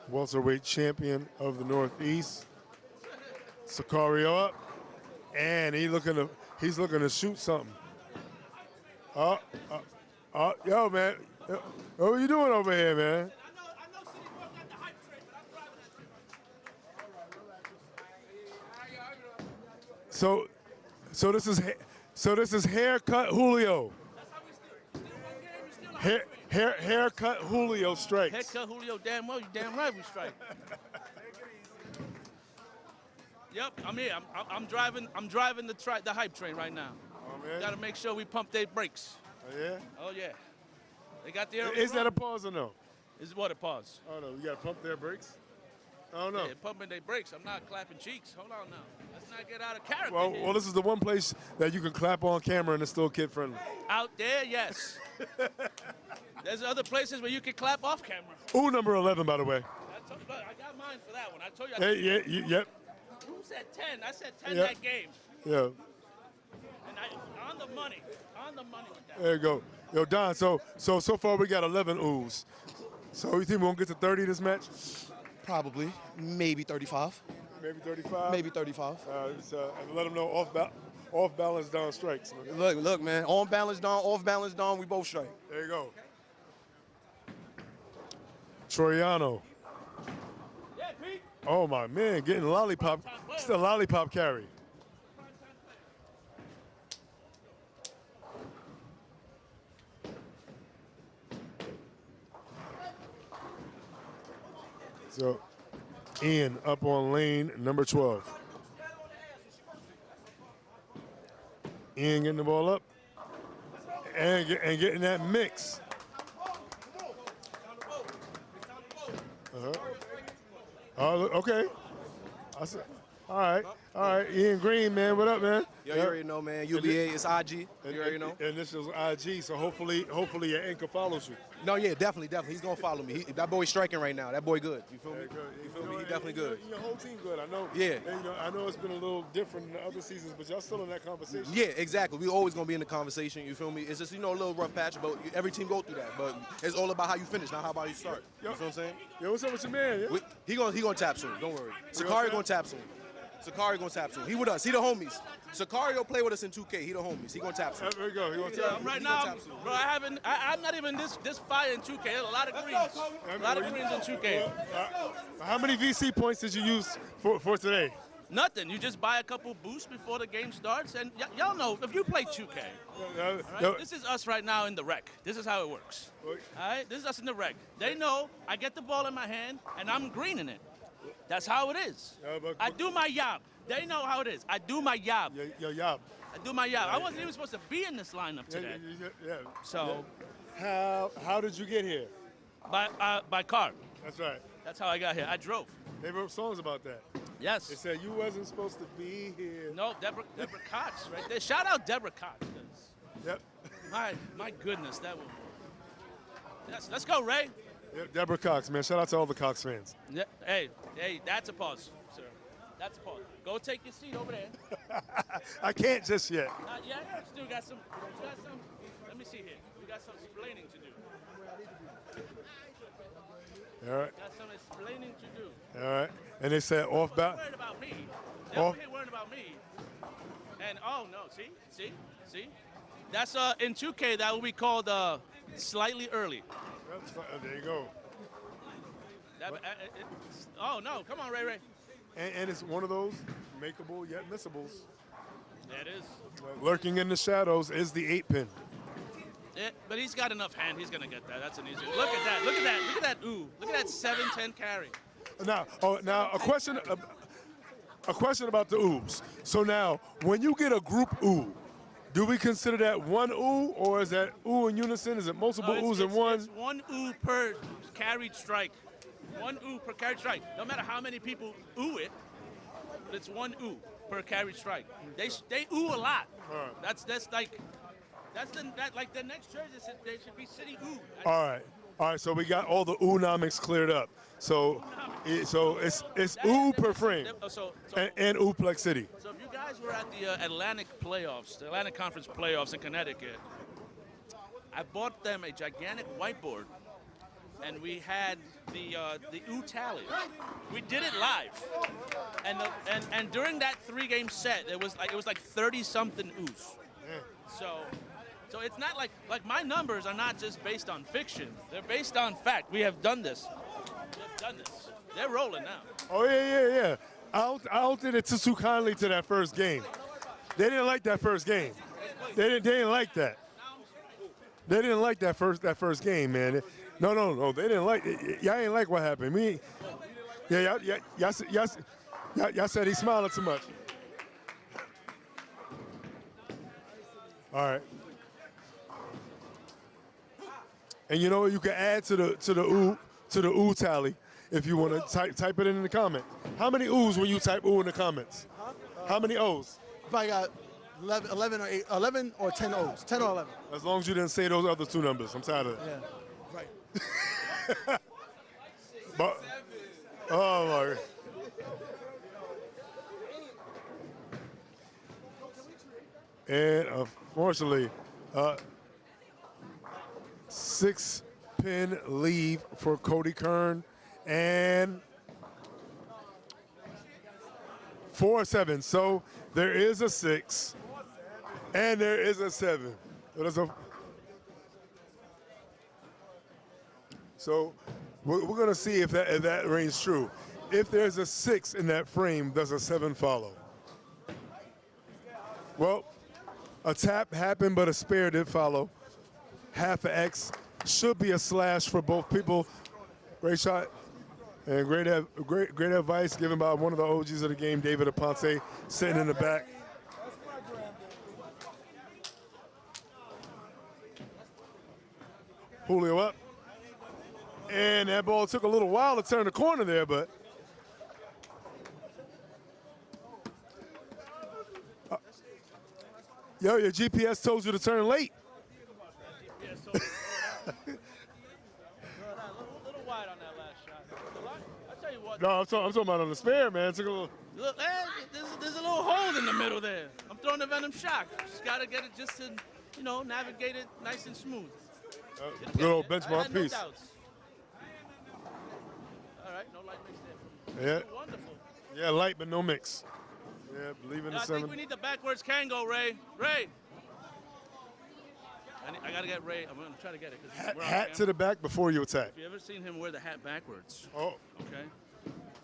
welterweight champion of the Northeast. Sicario up, and he's looking to shoot something. Yo, man, what are you doing over here, man? So this is haircut Julio. Haircut Julio strikes. Haircut Julio, damn well, you damn right we strike. Yep, I'm here. I'm driving the hype train right now. Oh, man. Got to make sure we pump their brakes. Oh, yeah? Oh yeah. They got the Is that a pause or no? Is what a pause? Oh no, you got to pump their brakes. I don't know. They're pumping their brakes. I'm not clapping cheeks. Hold on now. Let's not get out of character Well, here. well, this is the one place that you can clap on camera and it's still kid friendly. Out there, yes. There's other places where you can clap off camera. Ooh, number 11, by the way. I got mine for that one. I told you. Yep. Who said 10? I said 10 Yep. that game. Yeah. And on the money. On the money with that. There you go. Yo, Don, so far we got 11 oohs. So you think we're going to get to 30 this match? Probably. Maybe 35. Maybe 35? Maybe 35. And let them know off balance Don strikes. Look, man. On balance Don, off balance Don, we both strike. There you go. Troiano. Yeah, Pete. Oh, my man, getting lollipop. It's the lollipop carry. So, Ian up on lane number 12. Ian getting the ball up and getting that mix. Oh, okay. All right. Ian Green, man, what up, man? Yo, you already know, man. UBA is IG. You already know. And this is IG, so hopefully your anchor follows you. No, yeah, definitely. He's gonna follow me. That boy's striking right now. That boy good. You feel me? You feel me? He definitely good. Your whole team good. I know. Yeah. And, I know it's been a little different in the other seasons, but y'all still in that conversation. Yeah, exactly. We always gonna be in the conversation. You feel me? It's just a little rough patch, but every team go through that. But it's all about how you finish, not how about you start. You feel what I'm saying? Yo, what's up with your man? Yeah? He gonna tap soon. Don't worry. Sakari gonna tap soon. He with us. He the homies. Sakari will play with us in 2K. He the homies. He gonna tap soon. There we go. He gonna tap. Right now, bro, I'm not even this fire in 2K. There's a lot of greens. A lot of greens in 2K. How many VC points did you use for today? Nothing. You just buy a couple boosts before the game starts, and y'all know if you play 2K. All right? This is us right now in the rec. This is how it works. All right, this is us in the rec. They know I get the ball in my hand and I'm greening it. That's how it is. I do my job. They know how it is. I do my job. Your job. I do my job. I wasn't even supposed to be in this lineup today. Yeah. So, how did you get here? by car. That's right. That's how I got here. I drove. They wrote songs about that. Yes. They said you wasn't supposed to be here. No, Deborah Cox right there. Shout out Deborah Cox. 'Cause Yep. My goodness, that woman. Yes, let's go, Ray. Yeah, Deborah Cox, man. Shout out to all the Cox fans. Yeah, hey, that's a pause, sir. That's a pause. Go take your seat over there. I can't just yet. Not yet. Still got some. Let me see here. We got some explaining to do. All right. Got some explaining to do. All right. And they said off They're back. worried about me. They're over here worried about me. And oh no, see. That's in 2K that will be called slightly early. There you go. Oh no, come on, Ray. And it's one of those makeable yet missables. That is. Lurking in the shadows is the 8-pin. Yeah, but he's got enough hand. He's gonna get that. That's an easy. Look at that. Look at that. Ooh. Look at that 7-10 carry. Now a question about the oohs. So now, when you get a group ooh, do we consider that one ooh, or is that ooh in unison? Is it multiple oohs in one? It's one ooh per carried strike. One ooh per carried strike. No matter how many people ooh it, but it's one ooh per carried strike. They ooh a lot. Right. That's the next jersey. They should be city ooh. All right. So we got all the oonomics cleared up. So it's ooh per frame and ooplex city. So if you guys were at the Atlantic Conference playoffs in Connecticut, I bought them a gigantic whiteboard, and we had the ooh tally. We did it live, and during that 3-game set, it was like 30-something oohs. So it's not like my numbers are not just based on fiction; they're based on fact. We have done this. They're rolling now. Oh yeah. I don't think it took too kindly to that first game. They didn't like that first game. They didn't like that. They didn't like that first game, man. No. They didn't like it. Y'all ain't like what happened. Y'all said he's smiling too much. All right. And you know what you can add to the ooh tally if you want to type it in the comments. How many oohs when you type ooh in the comments? How many O's? If I got 11 or 10 O's, 10 or 11. As long as you didn't say those other two numbers. I'm tired of that. Yeah, right. But, oh my. And unfortunately, 6-pin leave for Cody Kern, and 4-7. So there is a 6, and there is a 7. So we're going to see if that rings true. If there's a 6 in that frame, does a 7 follow? Well, a tap happened, but a spare did follow. Half a X should be a slash for both people. Great shot and great advice given by one of the OGs of the game, David Aponte, sitting in the back. Julio up. And that ball took a little while to turn the corner there, but yo, your GPS told you to turn late. A little wide on that last shot. I'll tell you what. No, I'm talking about on the spare, man. It took a little. Look, there's a little hole in the middle there. I'm throwing the venom shock. Just gotta get it just to, navigate it nice and smooth. Good old I benchmark had no piece. doubts. All right, no light mix there. Yeah. Wonderful. Yeah, light but no mix. Yeah, believe in the I 7. think we need the backwards Kango, Ray. Ray. I gotta get Ray. I'm gonna try to get it. Hat to the back before you attack. Have you ever seen him wear the hat backwards? Oh. Okay.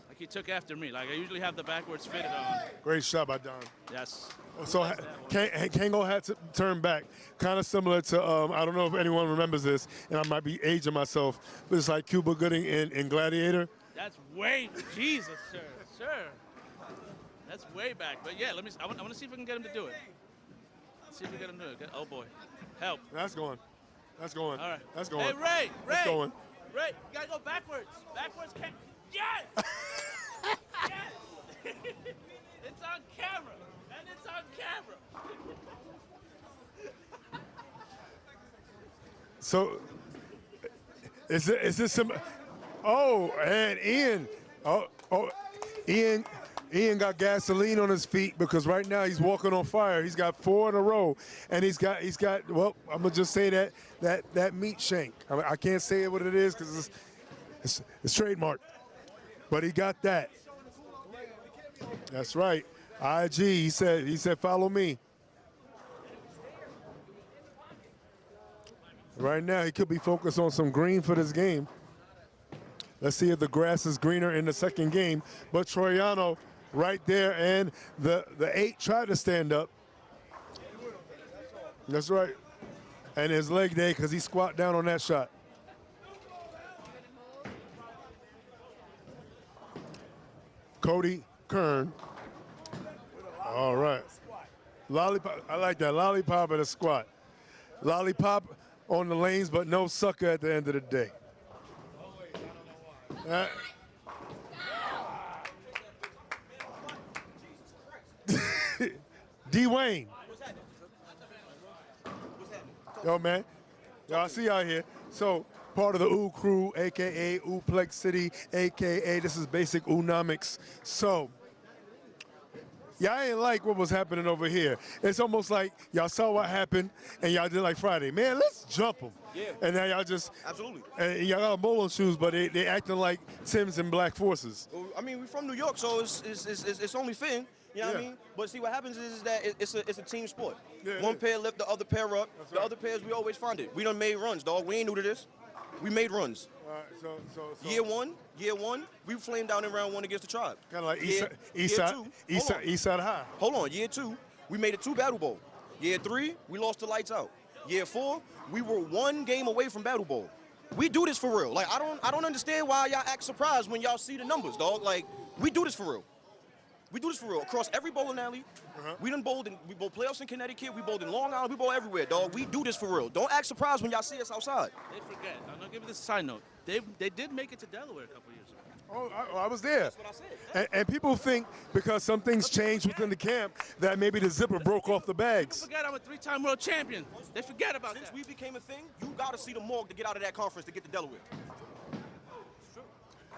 Like he took after me. Like I usually have the backwards fitted on. Great shot by Don. Yes. So Kango had to turn back, kind of similar to, I don't know if anyone remembers this, and I might be aging myself, but it's like Cuba Gooding in Gladiator. That's way, Jesus, sir. That's way back. But yeah, I want to see if we can get him to do it. Let's see if we can get him to do it. Oh boy, help. That's going. All right. That's going. Hey, Ray. That's going. Ray, you gotta go backwards. Backwards, yes! Yes! It's on camera. And it's on camera. So, is this some? Oh, and Ian. Ian got gasoline on his feet because right now he's walking on fire. He's got 4 in a row, and he's got. Well, I'm gonna just say that meat shank. I can't say what it is because it's trademarked, but he got that. That's right. IG. He said follow me. Right now he could be focused on some green for this game. Let's see if the grass is greener in the second game. But Troiano right there, and the 8 tried to stand up. That's right. And his leg day because he squat down on that shot. Cody Kern. All right. Lollipop. I like that. Lollipop and a squat. Lollipop on the lanes, but no sucker at the end of the day. Dwayne. Yo, man. Yo, I see y'all here. So, part of the OO crew, a.k.a. Ooplex City, a.k.a. this is basic Oonomics. So, y'all ain't like what was happening over here. It's almost like y'all saw what happened and y'all did like Friday. Man, let's jump them. Yeah. And now y'all just. Absolutely. And y'all got bowling shoes, but they acting like Timbs and Black Forces. Well, I mean, we're from New York, so it's only fitting. You know what I mean? But see, what happens is that it's a team sport. Yeah, One pair lift the other pair up. That's the right. other pairs, we always find it. We done made runs, dog. We ain't new to this. We made runs. All right, so Year one, we flamed down in round 1 against the Tribe. kind of like Year East Side High. Hold on, year 2, we made it 2 Battle Bowl. Year 3, we lost the lights out. Year 4, we were 1 game away from Battle Bowl. We do this for real. Like, I don't understand why y'all act surprised when y'all see the numbers, dog. Like, we do this for real. We do this for real. Across every bowling alley, we bowled playoffs in Connecticut, we bowled in Long Island, we bowl everywhere, dog. We do this for real. Don't act surprised when y'all see us outside. They forget. I'm gonna give you this side note. They did make it to Delaware a couple years ago. Oh, I was there. That's what I said. And people think because some things changed within the camp that maybe the zipper broke off the People bags. forget I'm a 3-time world champion. They forget about Since that. we became a thing, you got to see the Morgue to get out of that conference to get to Delaware.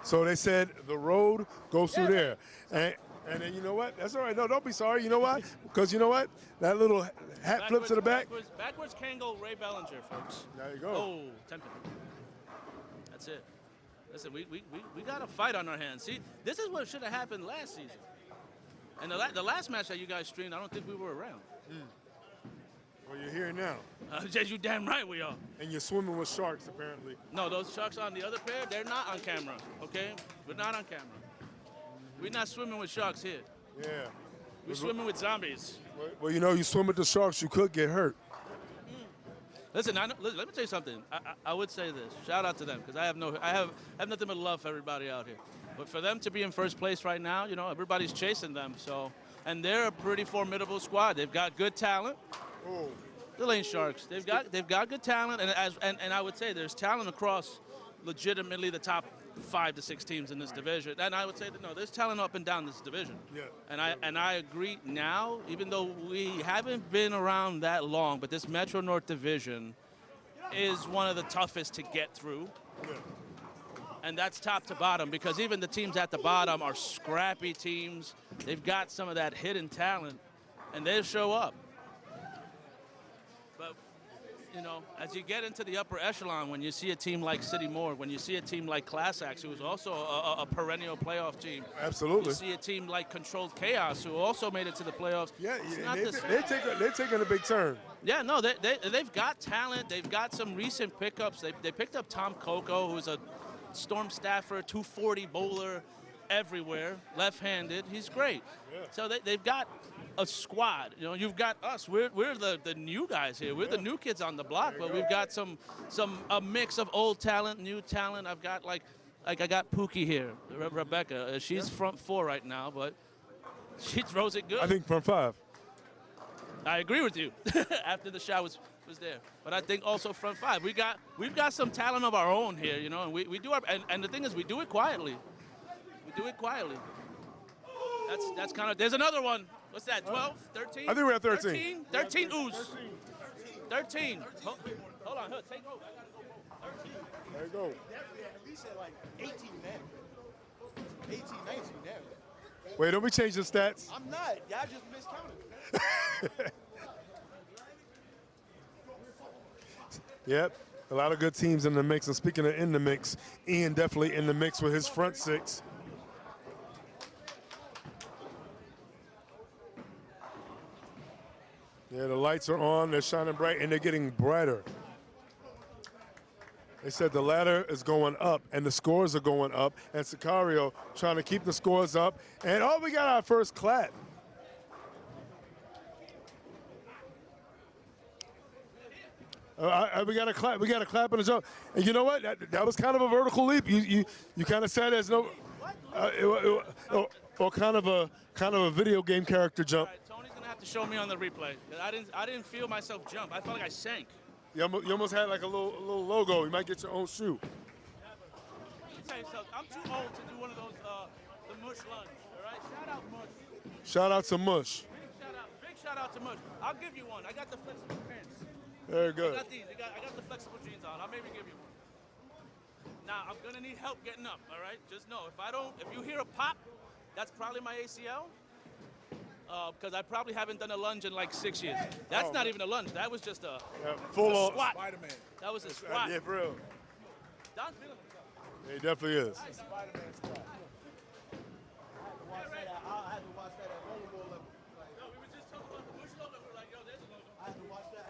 So they said the road goes through there. And then you know what? That's all right. No, don't be sorry. You know why? Because you know what? That little hat flip to the back. Backwards can go Ray Bellinger, folks. There you go. Oh, tempting. That's it. Listen, we got a fight on our hands. See, this is what should have happened last season. And the last match that you guys streamed, I don't think we were around. Well, you're here now. You damn right we are. And you're swimming with sharks, apparently. No, those sharks on the other pair, they're not on camera, okay? We're not on camera. We're not swimming with sharks here. Yeah. We're swimming with zombies. Well, you know, you swim with the sharks, you could get hurt. Listen, let me tell you something. I would say this. Shout out to them because I have nothing but love for everybody out here. But for them to be in first place right now, you know, everybody's chasing them. So, and they're a pretty formidable squad. They've got good talent. Oh. The Lane Sharks. They've got good talent, and I would say there's talent across legitimately the top 5 to 6 teams in this division. And I would say that no, there's talent up and down this division. Yeah. And I agree now, even though we haven't been around that long, but this Metro North division is one of the toughest to get through. Yeah. And that's top to bottom because even the teams at the bottom are scrappy teams. They've got some of that hidden talent, and they'll show up. But, you know, as you get into the upper echelon, when you see a team like City Morgue, when you see a team like Class Axe, who is also a perennial playoff team. Absolutely. You see a team like Controlled Chaos, who also made it to the playoffs. Yeah, It's not the same. they're taking a big turn. Yeah, no, they've got talent. They've got some recent pickups. They picked up Tom Coco, who's a Storm staffer, 240 bowler everywhere, left-handed. He's great. Yeah. So they've got a squad. You know, you've got us. We're the new guys here. We're the new kids on the block, but we've got a mix of old talent, new talent. I've got like I got Pookie here, Rebecca. She's front 4 right now, but she throws it good. I think front 5. I agree with you. After the shot was there, but I think also front 5. We've got some talent of our own here, you know, and we do our and the thing is we do it quietly. We do it quietly. That's kind of. There's another one. What's that? 12, 13? I think we're at 13. 13 ooze. 13. Hold on, take over. I gotta go. 13. There you go. At least at like 18 now. 18, 19 now. Wait, don't we change the stats? I'm not. Y'all just miscounted. Yep, a lot of good teams in the mix. And speaking of in the mix, Ian definitely in the mix with his front 6. Yeah, the lights are on, they're shining bright, and they're getting brighter. They said the ladder is going up, and the scores are going up, and Sicario trying to keep the scores up. And, oh, we got our first clap. We got a clap. We got a clap in the jump. And you know what? That was kind of a vertical leap. You kind of said there's no, or kind of a video game character jump. All right, Tony's gonna have to show me on the replay. I didn't feel myself jump. I felt like I sank. You almost had like a little logo. You might get your own shoe. Yeah, but let me tell you something. I'm too old to do one of those the mush lunge. All right, shout out mush. Shout out to Mush. Big shout out to mush. I'll give you one. I got the flexible pants. Very good. I got these. I got the flexible jeans on. I'll maybe give you one. Now I'm gonna need help getting up. All right, just know if you hear a pop, that's probably my ACL. Because I probably haven't done a lunge in like 6 years. That's not even a lunge. That was just a Full on squat. Spider-Man. That was a squat. Yeah, for real. Don's feeling himself. Yeah, he definitely is. Spider-Man squad. I had to watch that at volleyball level. No, we were just talking about the push logo. We're like, yo, there's a logo. I had to watch that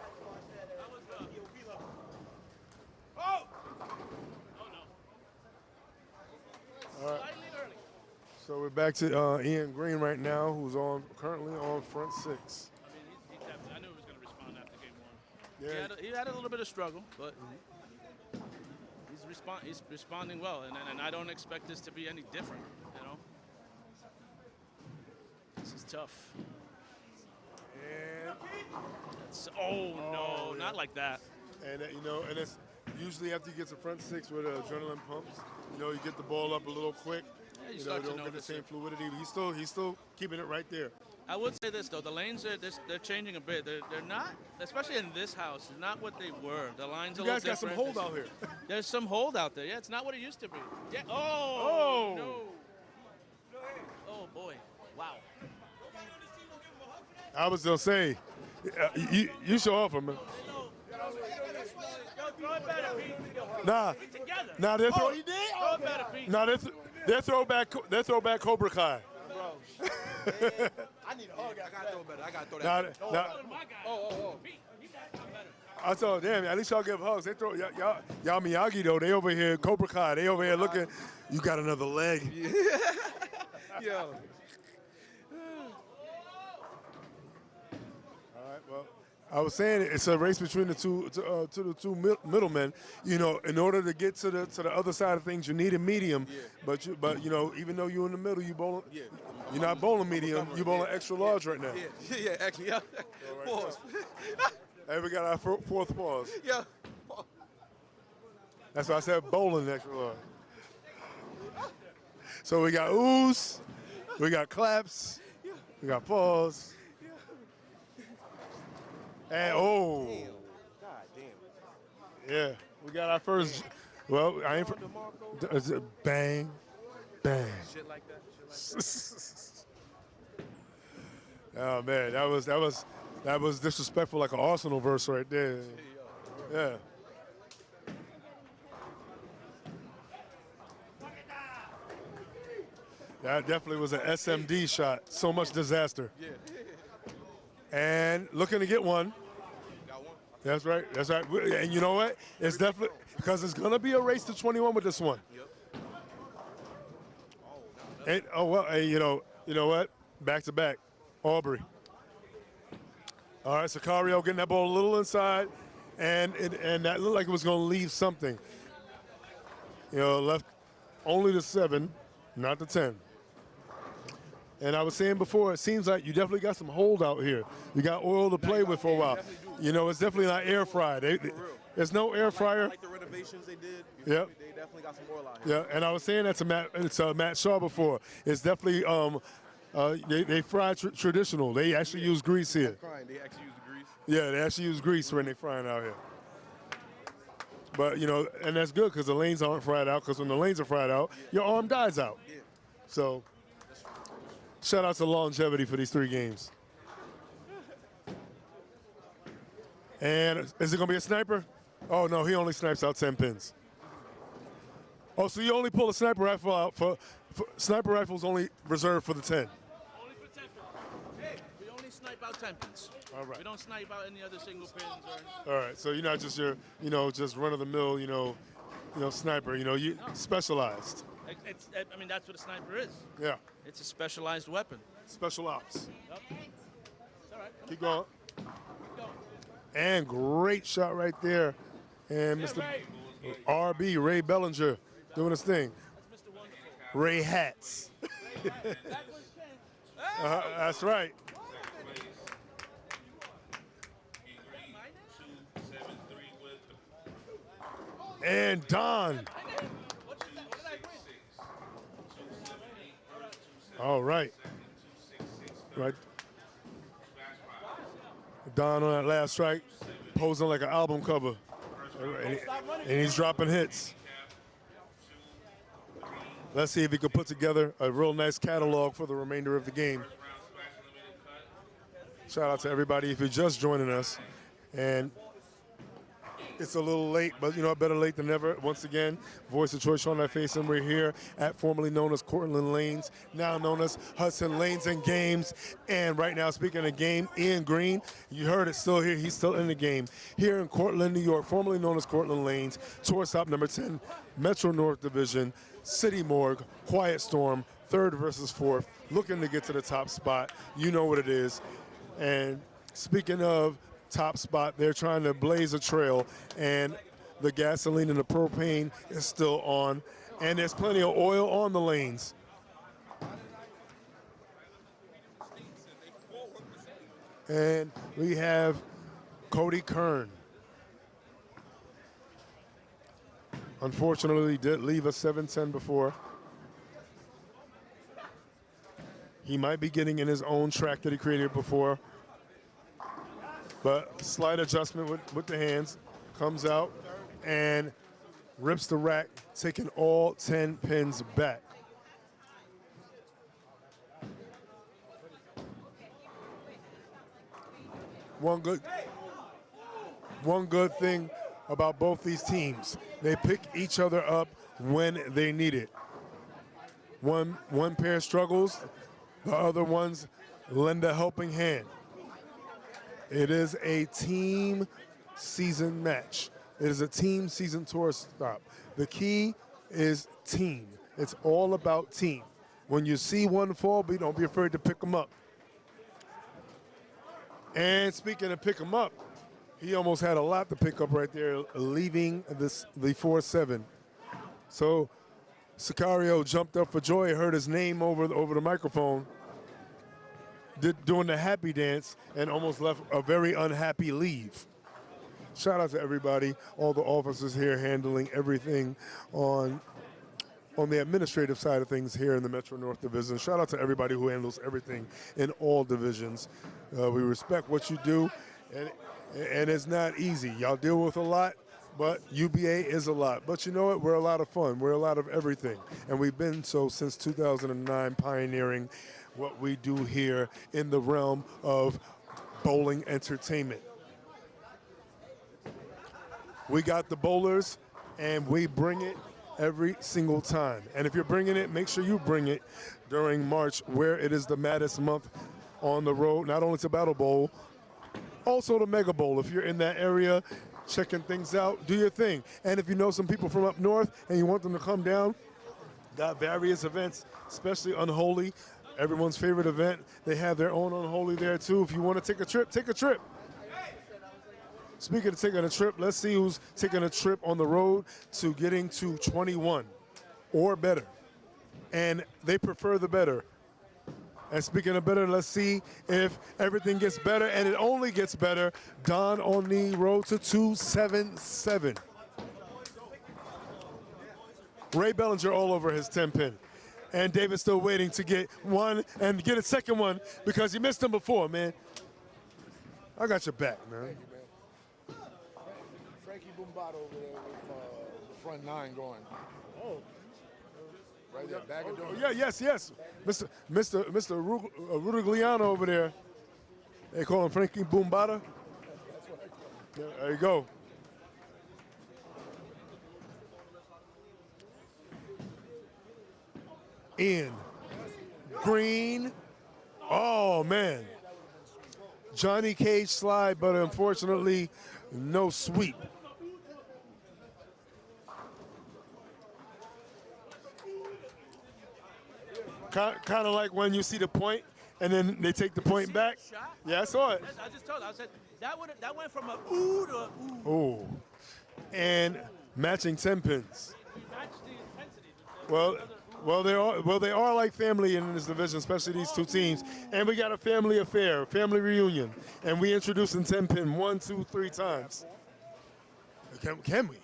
That was at EOP level. Oh no. All right. Slightly early. So we're back to Ian Green right now, who's currently on front 6. I mean, he definitely. I knew he was going to respond after game 1. Yeah. He had a little bit of struggle, but he's responding well, and I don't expect this to be any different. You know, this is tough. And No, not like that. and it's usually after you get to front 6 where the adrenaline pumps. You know, you get the ball up a little quick. Yeah, you You know, start to don't get the notice same it. fluidity. But he's still keeping it right there. I would say this though, the lanes they're changing a bit. They're not, especially in this house, not what they were. The lines You a little guys got some different. hold out here. There's some hold out there. Yeah, it's not what it used to be. Yeah. Oh. No. Oh boy. Wow. I was gonna say, you show off him, man. Throw it better, Pete. Nah, Together. nah, they're Throw it better, Pete. nah, they're throwback Cobra Kai. I need a hug. I gotta throw better. I gotta throw that. Nah, Oh. Pete, you got to better. I told damn, at least y'all give hugs. They throw y'all Miyagi though. They over here Cobra Kai. They over here looking. You got another leg. Yo. All right, well, I was saying it's a race between the two middlemen. You know, in order to get to the other side of things, you need a medium. Yeah. But you know, even though you're in the middle, you bowling. Yeah. You're not bowling medium. You're bowling extra large right now. Yeah, actually, yeah. Pause. Hey, we got our fourth pause. Yeah. That's why I said bowling extra large. So we got oohs, we got claps, we got pause, and oh. God damn. Yeah, we got our first. Well, I ain't. Is it bang, bang. Shit like that. Oh man, that was disrespectful, like an Arsenal verse right there. Yeah. That definitely was an SMD shot. So much disaster. Yeah. And looking to get one. Got one. That's right. That's right. And you know what? It's definitely because it's gonna be a race to 21 with this one. Yep. And oh well, hey, you know what? Back to back, Aubrey. All right, Sicario getting that ball a little inside, and that looked like it was gonna leave something. You know, left only the 7, not the 10. And I was saying before, it seems like you definitely got some hold out here. You got oil to play with for a while. You know, it's definitely not air fried. There's no air fryer. Like the renovations they did. Yep. They definitely got some oil out here. Yeah, and I was saying that to Matt Shaw before. It's definitely they fry traditional. They actually use grease here. Crying. They actually use the grease. Yeah, they actually use grease when they frying out here. But you know, and that's good because the lanes aren't fried out. Because when the lanes are fried out, your arm dies out. Yeah. So, shout out to longevity for these 3 games. And is it gonna be a sniper? Oh no, he only snipes out 10 pins. Oh, so you only pull a sniper rifle out for sniper rifles only reserved for the 10. Only for 10 pins. Hey, we only snipe out 10 pins. All right. We don't snipe out any other single pins or. All right, so you're not just just run of the mill, sniper. You specialized. I mean, that's what a sniper is. Yeah, It's a specialized weapon. special ops. Yep. It's all right. Keep going. Keep going. And great shot right there. And Mr. RB, Ray Bellinger, doing his thing. That's Mr. Wonderful. Ray Hats. That's right. And Don. All right. Right. Don on that last strike, posing like an album cover. And he's dropping hits. Let's see if he can put together a real nice catalog for the remainder of the game. Shout out to everybody if you're just joining us. And it's a little late, but better late than never. Once again, voice of choice, Sean that face, and we're here at formerly known as Cortland Lanes, now known as Hudson Lanes and Games. And right now, speaking of game, Ian Green, you heard it, still here. He's still in the game. Here in Cortland, New York, formerly known as Cortland Lanes, tour stop number 10, Metro North Division, City Morgue, Quiet Storm, 3rd versus 4th, looking to get to the top spot. You know what it is. And speaking of top spot, they're trying to blaze a trail, and the gasoline and the propane is still on, and there's plenty of oil on the lanes. And we have Cody Kern. unfortunately did leave us 7-10 before. He might be getting in his own track that he created before. But slight adjustment with the hands. Comes out and rips the rack, taking all 10 pins back. One good thing about both these teams, they pick each other up when they need it. One pair struggles, the other ones lend a helping hand. It is a team season match. It is a team season tour stop. The key is team. It's all about team. When you see one fall, don't be afraid to pick them up. And speaking of pick them up, he almost had a lot to pick up right there, leaving the 4-7. So Sicario jumped up for joy, heard his name over the microphone, doing the happy dance, and almost left a very unhappy leave. Shout out to everybody, all the officers here handling everything on the administrative side of things here in the Metro North Division. Shout out to everybody who handles everything in all divisions. We respect what you do, and it's not easy. Y'all deal with a lot, but UBA is a lot. But you know what? We're a lot of fun. We're a lot of everything. And we've been so since 2009, pioneering what we do here in the realm of bowling entertainment. We got the bowlers, and we bring it every single time. And if you're bringing it, make sure you bring it during March, where it is the maddest month on the road, not only to Battle Bowl, also the Mega Bowl. If you're in that area, checking things out, do your thing. And if you know some people from up north and you want them to come down, got various events, especially Unholy, everyone's favorite event. They have their own Unholy there too. If you want to take a trip, take a trip. Speaking of taking a trip, let's see who's taking a trip on the road to getting to 21 or better. And they prefer the better. And speaking of better, let's see if everything gets better, and it only gets better. Don on the road to 277. Ray Bellinger all over his 10-pin. And David's still waiting to get one and get a second one because he missed him before, man. I got your back, man. Thank you, man. Frankie Boom over there with the front nine going. Oh. Right there, bag of donuts. Yeah, yes. Mr. Rudigliano over there. They call him Frankie Boom. Yeah, there you go. Ian. Green. Oh, man. Johnny Cage slide, but unfortunately, no sweep. Kind of like when you see the point and then they take the point back. Yeah, I saw it. I just told you. I said that went from a ooh to a ooh. Ooh. And matching 10 pins. Match the intensity. Well, they are like family in this division, especially these two teams. And we got a family affair, family reunion, and we introducing 10 pin 1, 2, 3 times. Can we?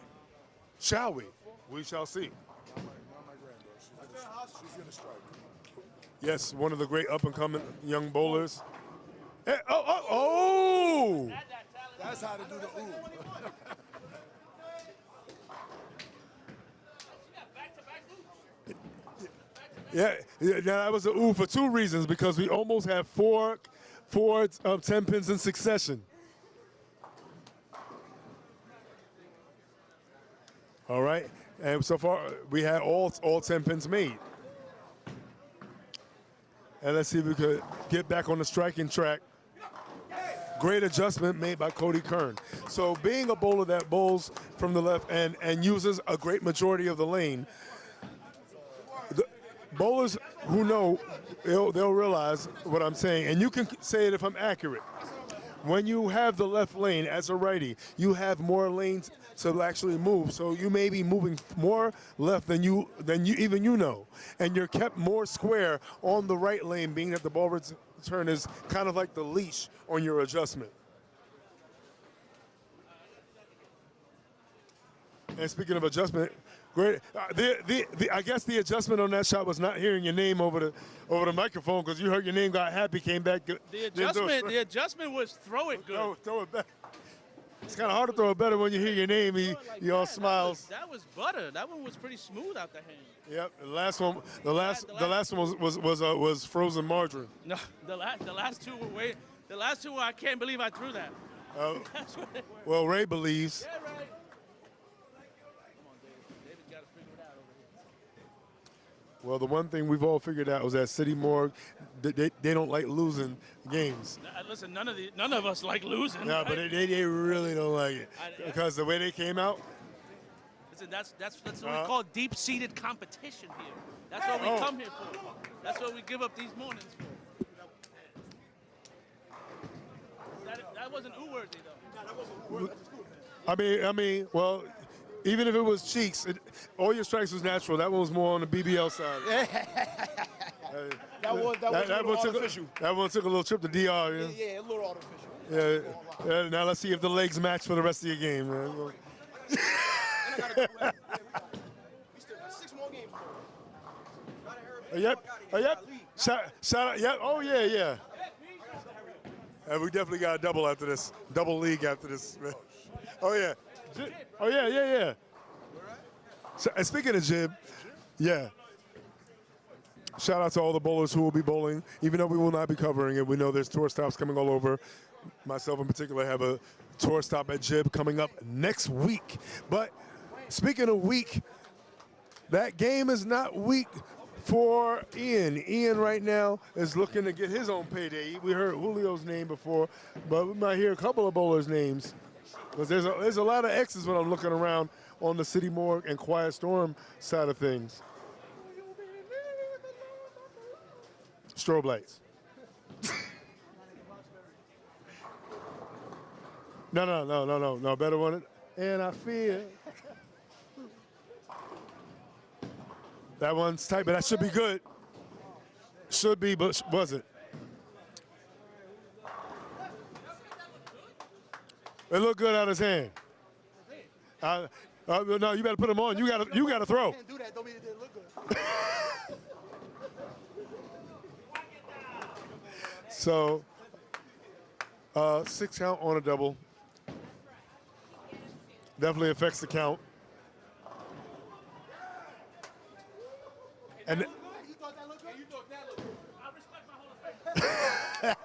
Shall we? We shall see. Not my granddaughter. She's gonna strike. Yes, one of the great up-and-coming young bowlers. Hey, oh! That's how to do the ooh. Yeah, that was an ooh for 2 reasons, because we almost had four 10 pins in succession. All right, and so far we had all 10 pins made. And let's see if we could get back on the striking track. Great adjustment made by Cody Kern. So being a bowler that bowls from the left and uses a great majority of the lane, the bowlers who know, they'll realize what I'm saying. And you can say it if I'm accurate. When you have the left lane as a righty, you have more lanes to actually move. So you may be moving more left than you know. And you're kept more square on the right lane, being that the ball return is kind of like the leash on your adjustment. And speaking of adjustment, Great. I guess the adjustment on that shot was not hearing your name over the microphone because you heard your name, got happy, came back. The adjustment was throw it good. Throw it back. It's kind of hard to throw it better when you hear your name. He all smiles. That was butter. That one was pretty smooth out the hand. Yep. The last one was frozen margarine. No, the last two were way. The last two were, I can't believe I threw that. That's what they were. Well, Ray believes. Yeah, Ray. Come on, David. David's got to figure it out over here. Well, the one thing we've all figured out was that City Morgue, they don't like losing games. Listen, none of us like losing. No, but they really don't like it because the way they came out. Listen, that's what we call deep-seated competition here. That's what we come here for. That's what we give up these mornings for. That wasn't worthy though. That wasn't cool. I mean, well, even if it was cheeks, all your strikes was natural. That one was more on the BBL side. That was a little artificial. That one took a little trip to DR. Yeah, a little artificial. Yeah. Now let's see if the legs match for the rest of your game, man. And I gotta go. We still got 6 more games. Yep. Shout out. Yep. Oh yeah. And we definitely got a double after this. Double league after this. Man. Oh yeah. Oh yeah. So, and speaking of jib, yeah. Shout out to all the bowlers who will be bowling, even though we will not be covering it. We know there's tour stops coming all over. Myself in particular have a tour stop at jib coming up next week. But speaking of week, that game is not weak for Ian. Ian right now is looking to get his own payday. We heard Julio's name before, but we might hear a couple of bowlers' names. Because there's a lot of X's when I'm looking around on the City Morgue and Quiet Storm side of things. Strobe lights. No. Better one. And I feel. That one's tight, but that should be good. Should be, but wasn't. It looked good out of his hand. No, you better put them on. You gotta throw. Can't do that. Don't mean it didn't look good. So, 6 count on a double. Definitely affects the count. And You thought that looked good? You thought that looked good? I respect my Hall of Fame.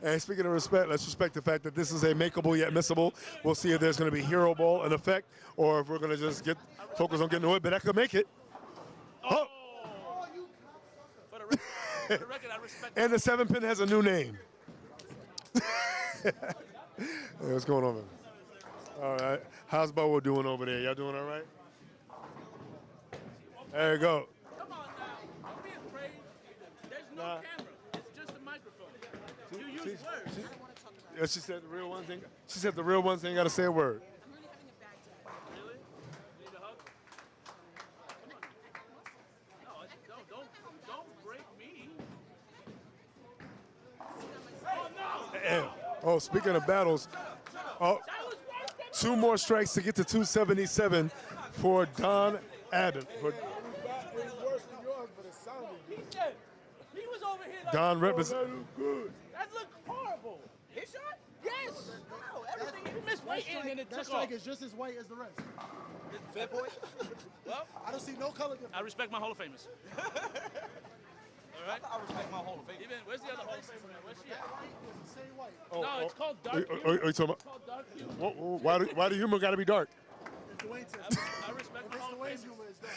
And speaking of respect, let's respect the fact that this is a makeable yet missable. We'll see if there's going to be hero ball in effect or if we're going to just get focused on getting to it, but that could make it. Oh. For the record, I respect. And the 7-pin has a new name. Hey, what's going on, man? All right. How's Bowo doing over there? Y'all doing all right? There you go. Come on now. Don't be afraid. There's no camera. It's just a microphone. You use words. Yeah, she said the real ones ain't. She said the real ones ain't got to say a word. I'm really having a bad day. Really? Need a hug? Come on. No, don't break me. Oh, speaking of battles, oh, 2 more strikes to get to 277 for Don Adams. He was over here. Like, Don represents. that looked horrible. His shot? Yes. No, everything. He missed weight and it That took strike off. is just as white as the rest. Fair point. Well, I don't see no color difference. I respect my Hall of Famers. All right? I respect my Hall of Fame. Even, where's the other Hall of Famer? Where's she at? It's the same white. No, it's called dark humor. Are you talking It's called dark humor. about, why do humor got to be dark? If Dwayne says I respect my Hall of Dwayne's Famers. humor is dark.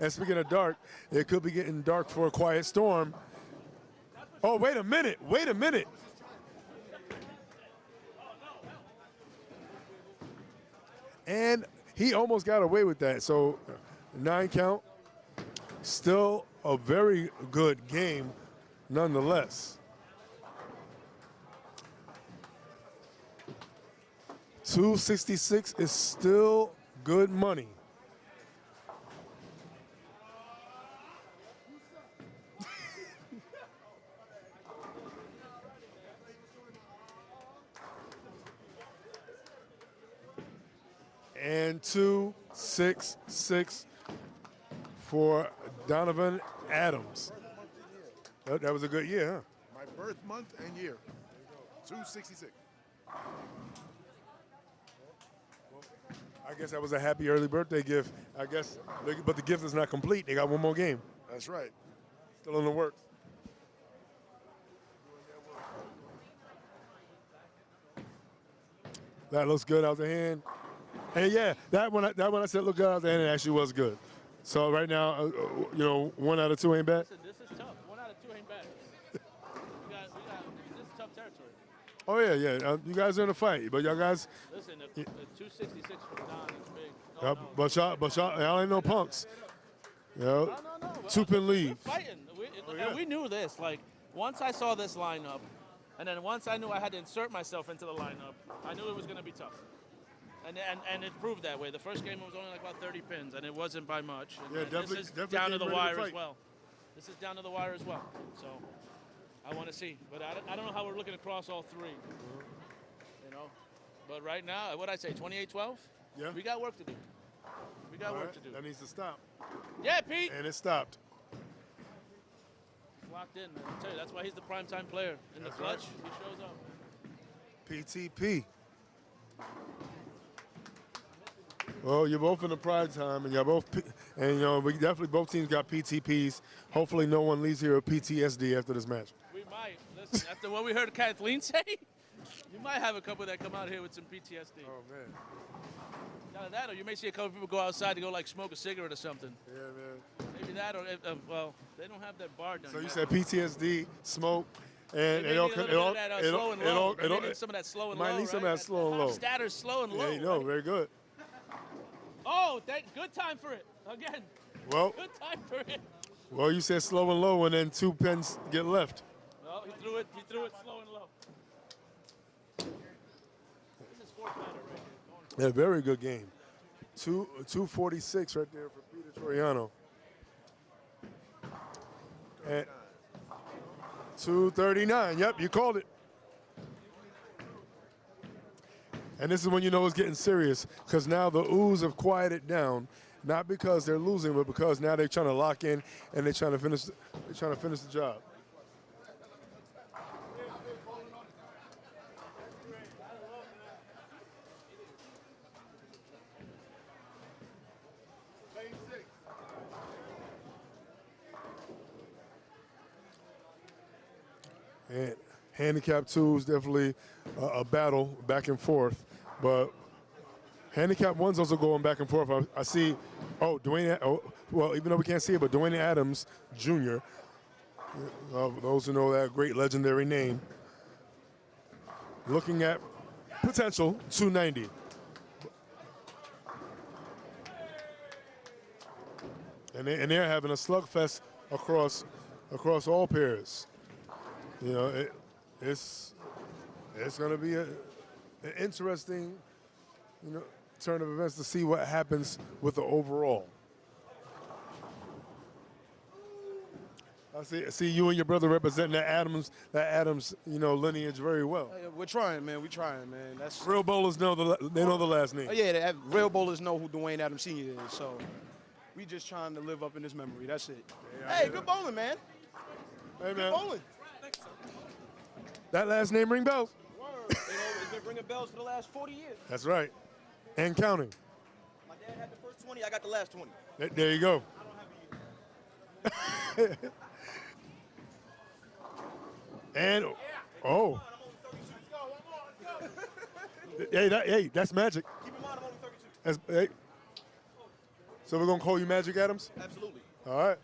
And speaking of dark, it could be getting dark for a Quiet Storm. Oh, wait a minute. And he almost got away with that. So 9 count. Still a very good game nonetheless. 266 is still good money. And 266 for Donovan Adams. That was a good year, huh? My birth month and year. 266. I guess that was a happy early birthday gift. I guess, but the gift is not complete. They got one more game. That's right. Still in the works. That looks good out the hand. And yeah, that one I said look good out the hand, it actually was good. So right now, 1 out of 2 ain't bad. Listen, this is tough. 1 out of 2 ain't bad. This is tough territory. Oh yeah. You guys are in a fight, but y'all guys. Listen, the 266 from Don is big. But y'all ain't no punks. No. 2-pin lead. We're fighting. And we knew this. Like, once I saw this lineup, and then once I knew I had to insert myself into the lineup, I knew it was going to be tough. And it proved that way. The first game was only like about 30 pins, and it wasn't by much. And definitely. This is Definitely down to the ready wire fight. as well. This is down to the wire as well. So I want to see. But I don't know how we're looking across all three. But right now, what I say, 28-12? Yeah. We got work to do. We got work to do. That needs to stop. Yeah, Pete. And it stopped. He's locked in, man. I tell you, that's why he's the primetime player. In the clutch, he shows up. PTP. Well, you're both in the prime time, and you're both, we definitely both teams got PTPs. Hopefully, no one leaves here with PTSD after this match. We might. Listen, after what we heard Kathleen say, you might have a couple that come out here with some PTSD. Oh man. Either that, or you may see a couple people go outside to go like smoke a cigarette or something. Yeah, man. Maybe that, or well, they don't have that bar done. So you yet. said PTSD, smoke, and Maybe slow and low. Maybe need some of that slow and low. Might need some of that slow and low. Statters slow and low. Yeah, you know, very good. Oh, good time for it. Again. Well, Good time for it. well, you said slow and low, and then 2 pins get left. No, he threw it slow and low. This is fourth batter right here. Yeah, very good game. 246 right there for Peter Troiano. And 239. Yep, you called it. And this is when you know it's getting serious, because now the oohs have quieted down, not because they're losing, but because now they're trying to lock in and they're trying to finish. They're trying to finish the job. And handicap 2 is definitely a battle back and forth, but handicap 1's also going back and forth. I see, well, even though we can't see it, but Dwayne Adams Jr., those who know that great legendary name, looking at potential 290. And they're having a slugfest across all pairs. You know, it's going to be an interesting, turn of events to see what happens with the overall. I see you and your brother representing that Adams, lineage very well. We're trying, man. That's Real bowlers know they know the last name. real bowlers know who Dwayne Adams Sr. is. So we just trying to live up in his memory. That's it. Hey, good bowling, man. Hey, Good man. bowling. That last name ring bells. Word. It's been ringing bells for the last 40 years. That's right. And counting. My dad had the first 20, I got the last 20. There you go. And, oh. Hey, that's magic. Keep in mind, I'm only 32. Hey. So we're going to call you Magic Adams? Absolutely. All right.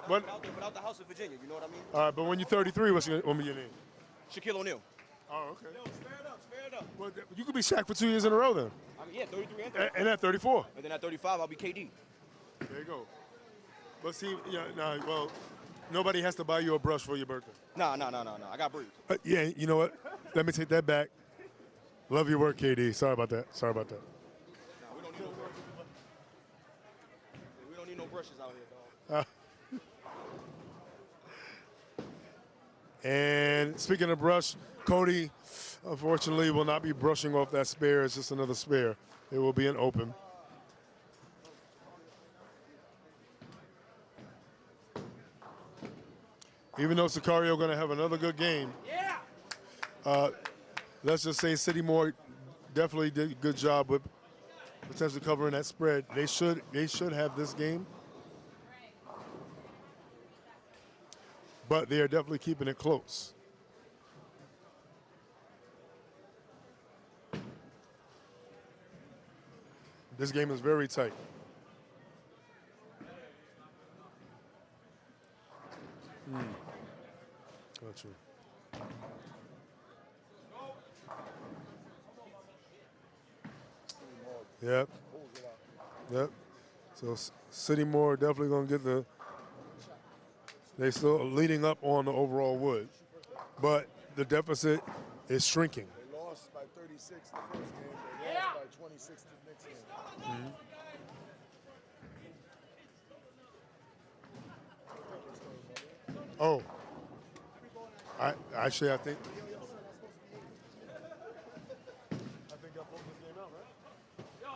Without the house of Virginia, you know what I mean? All right, but when you're 33, what's your name? Shaquille O'Neal. Oh, okay. Spare it up. Well, you could be Shaq for 2 years in a row then. I mean, yeah, 33 and 34. And at 34. And then at 35, I'll be KD. There you go. But see, nobody has to buy you a brush for your birthday. Nah. I got breed. Yeah, you know what? Let me take that back. Love your work, KD. Sorry about that. Nah, we don't need no brushes. We don't need no brushes out here, dog. And speaking of brush, Cody, unfortunately, will not be brushing off that spare. It's just another spare. It will be an open. Even though Sicario going to have another good game, let's just say City Morgue definitely did a good job with potentially covering that spread. They should have this game, but they are definitely keeping it close. This game is very tight. Gotcha. Yep. Yep. So City Morgue definitely going to get the. They still leading up on the overall wood, but the deficit is shrinking. They lost by 36 the first game. They lost by 26 the next game. Oh. I think I pulled this game out, right? Yo,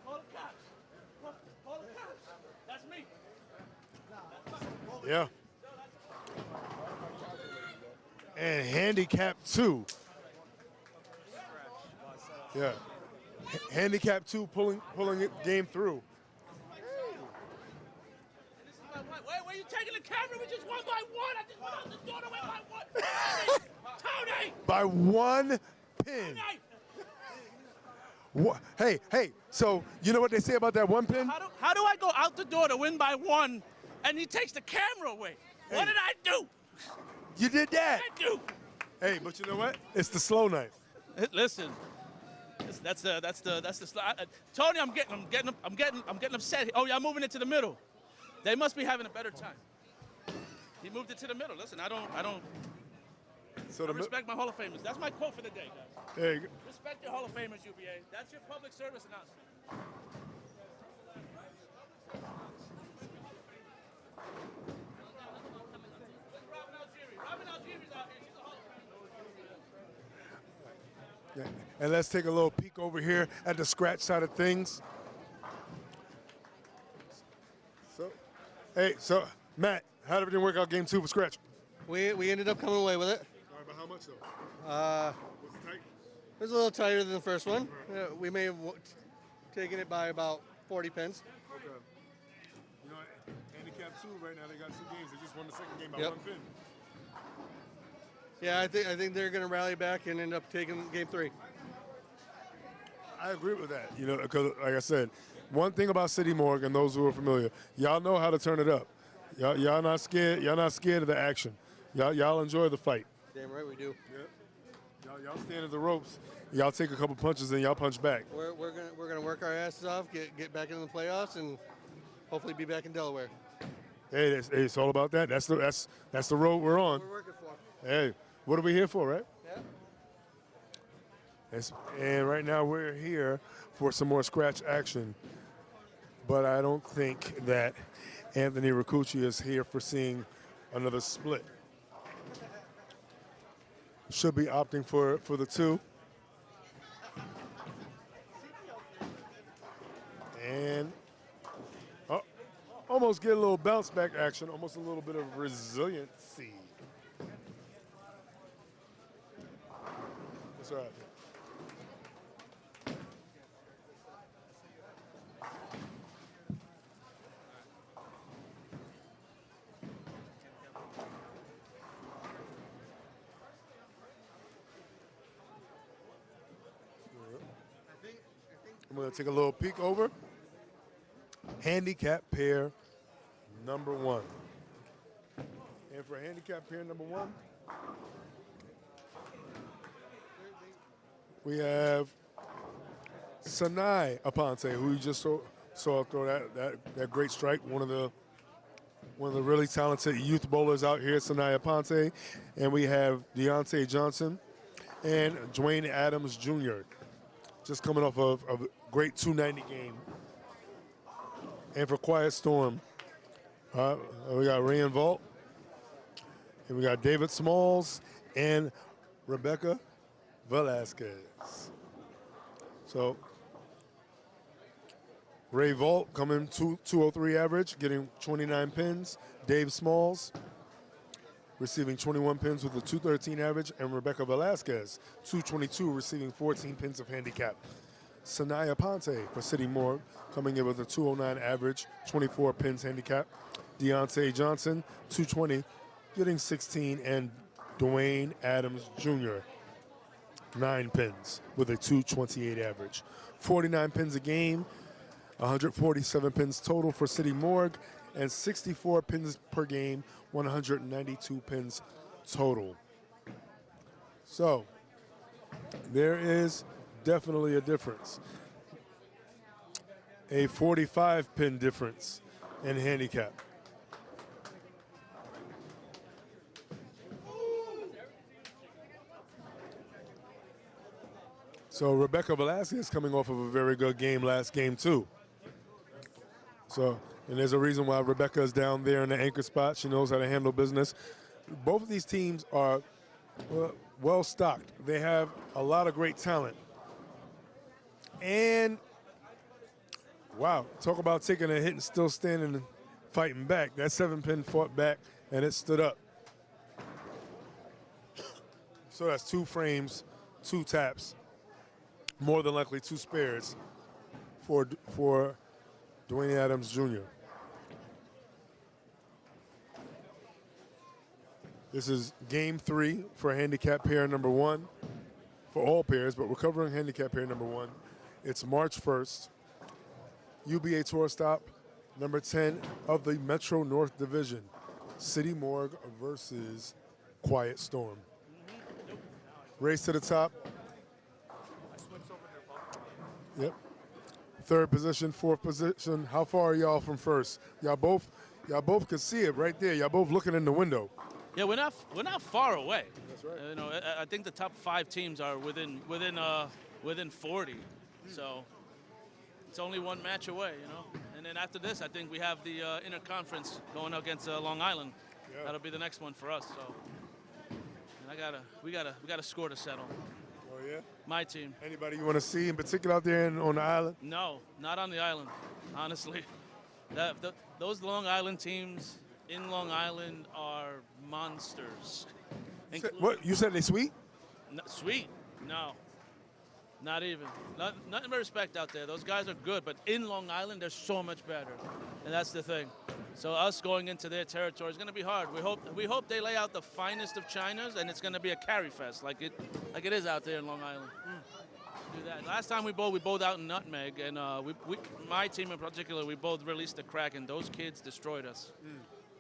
hold the caps. Hold the caps. That's me. Yeah. And handicap 2. Yeah. Handicap 2 pulling it game through. Where you taking the camera? We just won by 1. I just went out the door to win by 1. Tony! By 1 pin. Hey, so you know what they say about that 1 pin? How do I go out the door to win by 1 and he takes the camera away? What did I do? You did that. What did I do? Hey, but you know what? It's the slow knife. Listen, that's the Tony. I'm getting upset. Oh, y'all moving it to the middle. They must be having a better time. He moved it to the middle. Listen, I don't. So I respect my Hall of Famers. That's my quote for the day, guys. There you go. Respect your Hall of Famers, UBA. That's your public service announcement. Robin Algieri's out here. She's a Hall of Famer. Yeah. And let's take a little peek over here at the scratch side of things. So Matt, how did everything work out game 2 for scratch? We ended up coming away with it. All right, but how much though? Was it tight? It was a little tighter than the first one. We may have taken it by about 40 pins. Okay. You know, handicap 2 right now, they got 2 games. They just won the second game by 1 pin. Yeah, I think they're going to rally back and end up taking game 3. I agree with that. You know, because like I said, one thing about City Morgue and those who are familiar, y'all know how to turn it up. Y'all not scared. Y'all not scared of the action. Y'all enjoy the fight. Damn right we do. Yeah. Y'all stand at the ropes. Y'all take a couple punches and y'all punch back. We're gonna work our asses off, get back into the playoffs, and hopefully be back in Delaware. Hey, it's all about that. That's the road we're on. We're working for. Hey, what are we here for, right? Yeah. And right now we're here for some more scratch action. But I don't think that Anthony Rakucci is here for seeing another split. Should be opting for the 2. And almost get a little bounce back action, almost a little bit of resiliency. That's all right. I'm going to take a little peek over. Handicap pair number 1. And for handicap pair number 1, we have Sanai Aponte, who you just saw throw that great strike. One of the really talented youth bowlers out here, Sanai Aponte. And we have Deontay Johnson and Dwayne Adams Jr., just coming off of a great 290 game. And for Quiet Storm, we got Rayan Vault, and we got David Smalls and Rebecca Velasquez. So Ray Vault coming 203 average, getting 29 pins. Dave Smalls receiving 21 pins with a 213 average, and Rebecca Velasquez, 222, receiving 14 pins of handicap. Sanaya Ponte for City Morgue, coming in with a 209 average, 24 pins handicap. Deontay Johnson, 220, getting 16, and Dwayne Adams Jr., 9 pins with a 228 average. 49 pins a game, 147 pins total for City Morgue, and 64 pins per game, 192 pins total. So there is definitely a difference. A 45 pin difference in handicap. So Rebecca Velasquez coming off of a very good game last game too. So, and there's a reason why Rebecca is down there in the anchor spot. She knows how to handle business. Both of these teams are well stocked. They have a lot of great talent. And, wow, talk about taking a hit and still standing and fighting back. That 7-pin fought back and it stood up. So that's 2 frames, 2 taps, more than likely 2 spares for Dwayne Adams Jr. This is game 3 for handicap pair number 1, for all pairs, but we're covering handicap pair number 1. It's March 1st. UBA Tour Stop, number 10 of the Metro North Division. City Morgue versus Quiet Storm. Race to the top. Yep. 3rd position, 4th position. How far are y'all from first? Y'all both can see it right there. Y'all both looking in the window. Yeah, we're not far away. That's right. You know, I think the top 5 teams are within 40. So it's only 1 match away, you know. And then after this, I think we have the interconference going against Long Island. Yeah. That'll be the next one for us. So, and we gotta score to settle. Oh yeah. My team. Anybody you want to see in particular out there on the island? No, not on the island. Honestly, those Long Island teams in Long Island are monsters. What you said? They sweet? Sweet? No, not even. Nothing but respect out there. Those guys are good, but in Long Island, they're so much better, and that's the thing. So us going into their territory is going to be hard. We hope they lay out the finest of Chinas, and it's going to be a carry fest like it is out there in Long Island. Do that. Last time we bowled out in Nutmeg, and my team in particular, we both released the crack, and those kids destroyed us.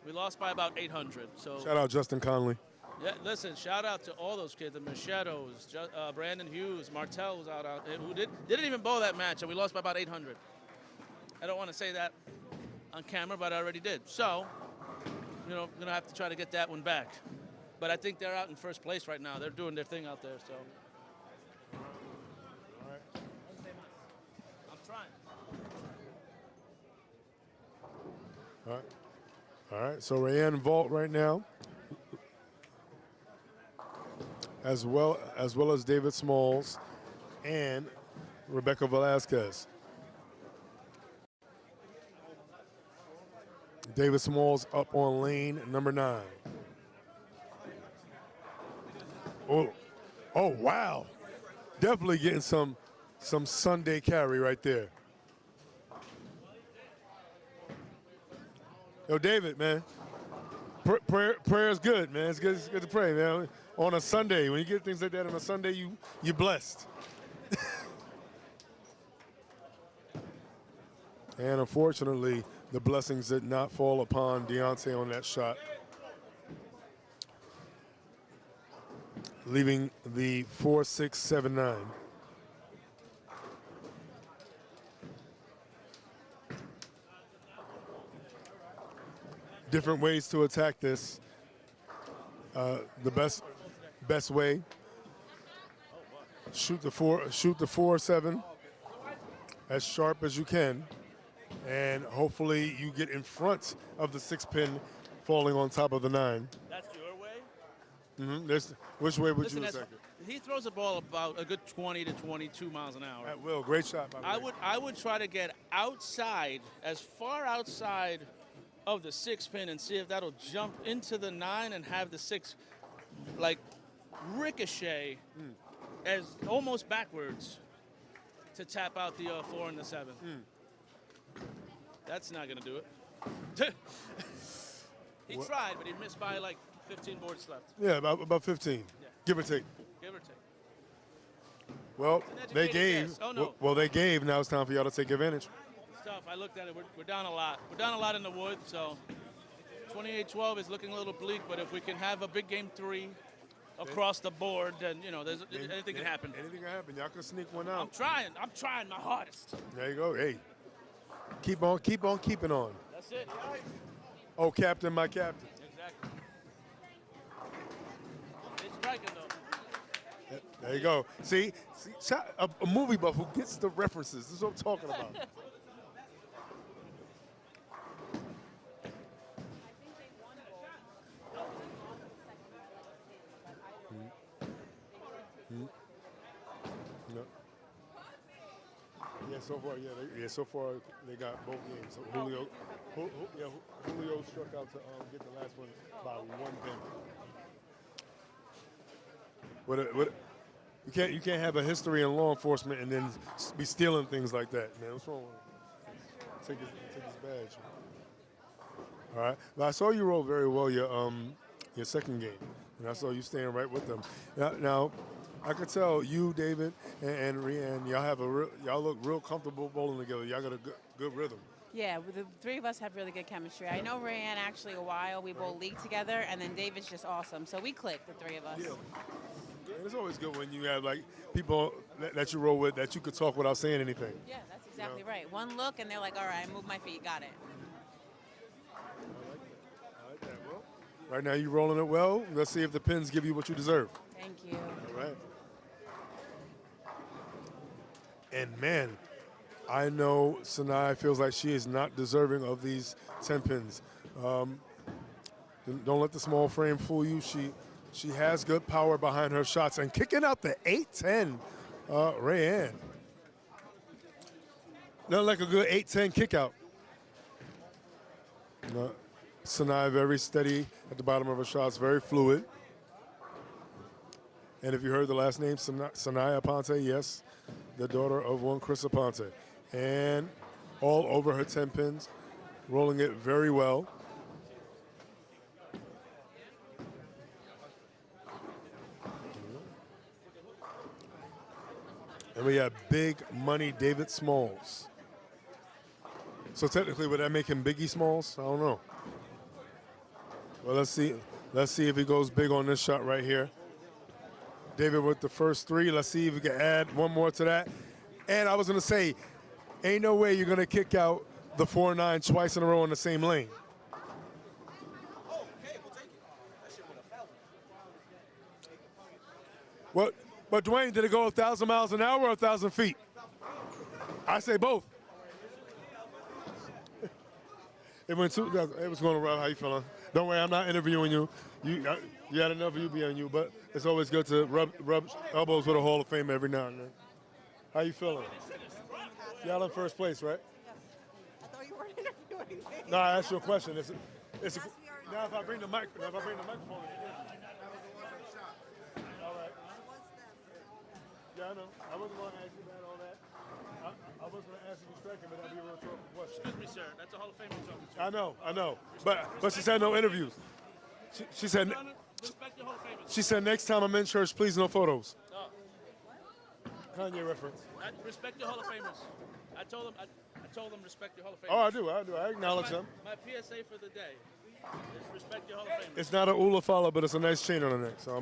We lost by about 800. So Shout out Justin Conley. yeah, listen, shout out to all those kids, the Machetos, Brandon Hughes, Martell was out who didn't even bowl that match, and we lost by about 800. I don't want to say that on camera, but I already did. So, you know, I'm going to have to try to get that one back. But I think they're out in first place right now. They're doing their thing out there, so. All right. I'm trying. All right. All right. So Rayanne Vault right now, as well as David Smalls and Rebecca Velasquez. David Smalls up on lane number 9. Oh wow. Definitely getting some Sunday carry right there. Yo, David, man. Prayer is good, man. It's good to pray, man. On a Sunday, when you get things like that on a Sunday, you're blessed. And unfortunately, the blessings did not fall upon Deontay on that shot, leaving the 4-6-7-9. Different ways to attack this. The best way: shoot the 4-7 as sharp as you can, and hopefully you get in front of the 6-pin falling on top of the 9. That's your way? Which way would Listen, you attack it? He throws the ball about a good 20 to 22 miles an hour. At will. Great shot, by the way. I would try to get outside, as far outside of the 6-pin, and see if that'll jump into the 9 and have the 6 like ricochet as almost backwards to tap out the 4 and the 7. That's not gonna do it. He tried, but he missed by like 15 boards left. Yeah, about 15, give or take. Give or take. Well, It's an they educated gave. guess. Oh, no. Well, they gave. Now it's time for y'all to take advantage. It's tough. I looked at it. We're down a lot. We're down a lot in the wood, so 28-12 is looking a little bleak, but if we can have a big game 3 across the board, then, you know, anything can happen. Anything can happen. Y'all can sneak one out. I'm trying my hardest. There you go. Hey, keep on keeping on. That's it. Oh, captain, my captain. Exactly. It's striking, though. There you go. See a movie buff who gets the references. This is what I'm talking about. No. Yeah, so far they got both games. So Julio struck out to get the last one by 1 pin. You can't have a history in law enforcement and then be stealing things like that, man. What's wrong with him? Take his badge. All right. Well, I saw you roll very well your second game, and I saw you staying right with them. Now I could tell you, David, and Rianne, y'all look real comfortable bowling together. Y'all got a good rhythm. Yeah, the 3 of us have really good chemistry. I know Rayanne actually a while. We both league together, and then David's just awesome. So we click, the 3 of us. Yeah. And it's always good when you have like people that you roll with that you could talk without saying anything. Yeah, that's exactly right. One look, and they're like, all right, I move my feet, got it. I like that. Well, right now you're rolling it well. Let's see if the pins give you what you deserve. Thank you. All right. And man, I know Sanai feels like she is not deserving of these 10 pins. Don't let the small frame fool you. She has good power behind her shots. And kicking out the 8-10, Rayanne. Not like a good 8-10 kick out. Sanai very steady at the bottom of her shots, very fluid. And if you heard the last name, Sanai Aponte, yes, the daughter of one Chris Aponte. And all over her 10 pins, rolling it very well. And we have big money David Smalls. So technically, would that make him Biggie Smalls? I don't know. Well, let's see. Let's see if he goes big on this shot right here. David with the first 3. Let's see if we can add one more to that. And I was going to say, ain't no way you're going to kick out the 4-9 twice in a row in the same lane. What? But Dwayne, did it go 1,000 miles an hour or 1,000 feet? I say both. It went 2,000. It was going around. How you feeling? Don't worry, I'm not interviewing you. You had enough of you being you, but it's always good to rub elbows with a Hall of Fame every now and then. How you feeling? Y'all in first place, right? I thought you weren't interviewing me. No, I asked you a question. Now if I bring the microphone, all right. Yeah, I know. I wasn't going to ask you about all that. I wasn't going to ask you striking, but that'd be a real trouble question. Excuse me, sir. That's a Hall of Fame we're talking to. I know. But she said no interviews. She said. Respect the Hall of Famers. She said next time I'm in church, please no photos. No. Kanye reference. Respect your Hall of Famers. I told them respect your Hall of Famers. Oh, I do. I acknowledge them. My PSA for the day is respect your Hall of Famers. It's not a Ula Fala, but it's a nice chain on the neck. So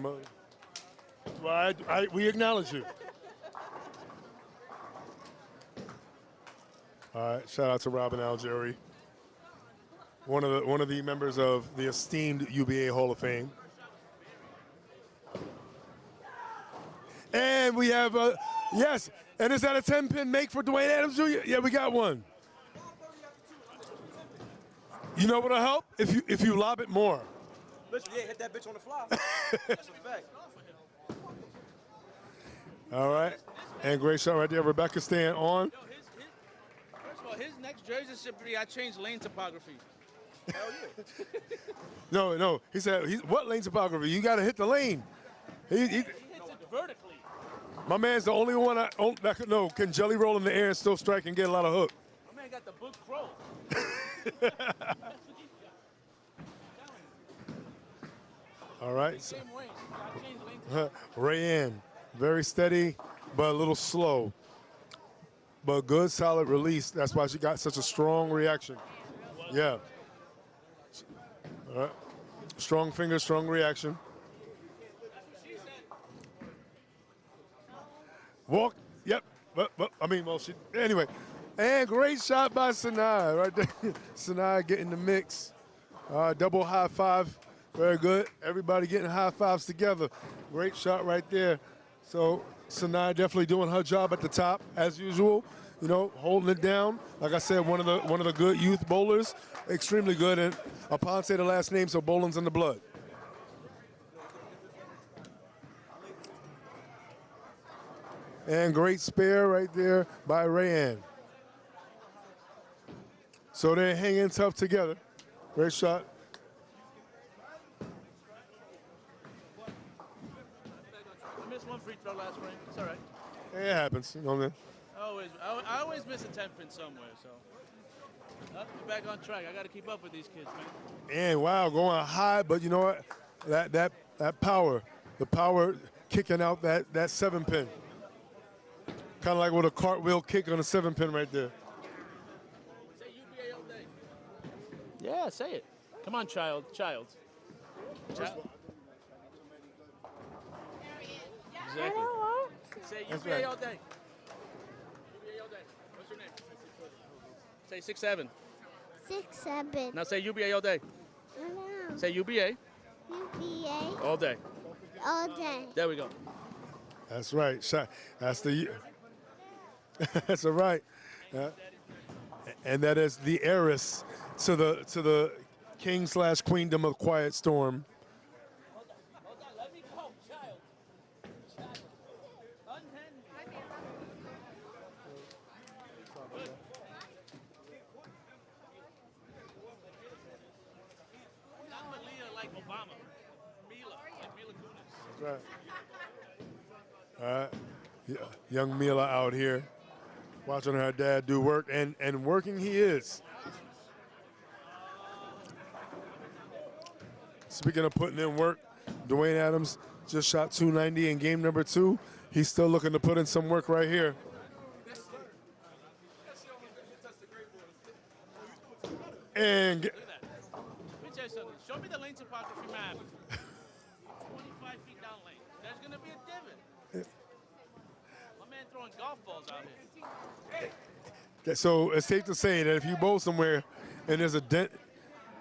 we acknowledge you. All right. Shout out to Robin Algeri, one of the members of the esteemed UBA Hall of Fame. And we have yes. And is that a 10-pin make for Dwayne Adams Jr.? Yeah, we got one. You know what'll help? If you lob it more. Listen, yeah, hit that bitch on the fly. That's a fact. All right. And great shot right there. Rebecca staying on. First of all, his next jersey should be I changed lane topography. Hell yeah. No. He said, what lane topography? You got to hit the lane. He He hits it vertically. My man's the only one that could know can jelly roll in the air and still strike and get a lot of hook. My man got the book crow. All right. Same way. I changed lane Rayanne, very steady, but a little slow. But good, solid release. That's why she got such a strong reaction. Yeah. All right. Strong finger, strong reaction. Walk. Yep. Anyway. And great shot by Sanaa right there. Sanaa getting the mix. Double high five. Very good. Everybody getting high fives together. Great shot right there. So Sanaa definitely doing her job at the top as usual. You know, holding it down. Like I said, one of the good youth bowlers. Extremely good. And Aponte the last name, so bowling's in the blood. And great spare right there by Rayanne. So they're hanging tough together. Great shot. I missed one free throw last frame. It's all right. It happens. You know, I always miss a 10 pin somewhere, so. We're back on track. I got to keep up with these kids, man. and wow, going high, but you know what? That power, the power kicking out that 7-pin. Kind of like with a cartwheel kick on a 7-pin right there. Say UBA all day. Yeah, say it. Come on, child. Exactly. Say UBA right. all day. UBA all day. What's your name? Say 6'7". 6'7". Now say UBA all day. No. Say UBA. UBA. All day. All day. There we go. That's right. That's the. That's all right. And that is the heiress to the king/queendom of Quiet Storm. Hold on. Let me go, child. Not Malia like Obama. Mila, like Mila Kunis. That's right. All right. Yeah, young Mila out here watching her dad do work, and working he is. Speaking of putting in work, Dwayne Adams just shot 290 in game number 2. He's still looking to put in some work right here. And Let me tell you something. Show me the lane topography map. 25 feet down lane. There's going to be a divot. My man throwing golf balls out here. so it's safe to say that if you bowl somewhere and there's a dent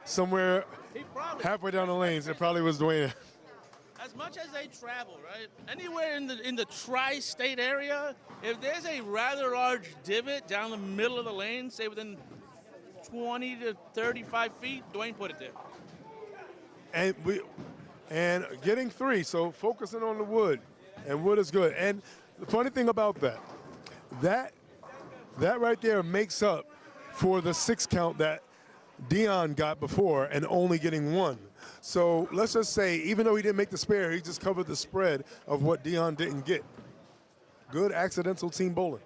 somewhere halfway down the lanes, it probably was Dwayne. As much as they travel, right? Anywhere in the tri-state area, if there's a rather large divot down the middle of the lane, say within 20 to 35 feet, Dwayne put it there. And getting 3, so focusing on the wood, and wood is good. And the funny thing about that right there makes up for the 6 count that Dion got before and only getting 1. So let's just say, even though he didn't make the spare, he just covered the spread of what Dion didn't get. Good accidental team bowling.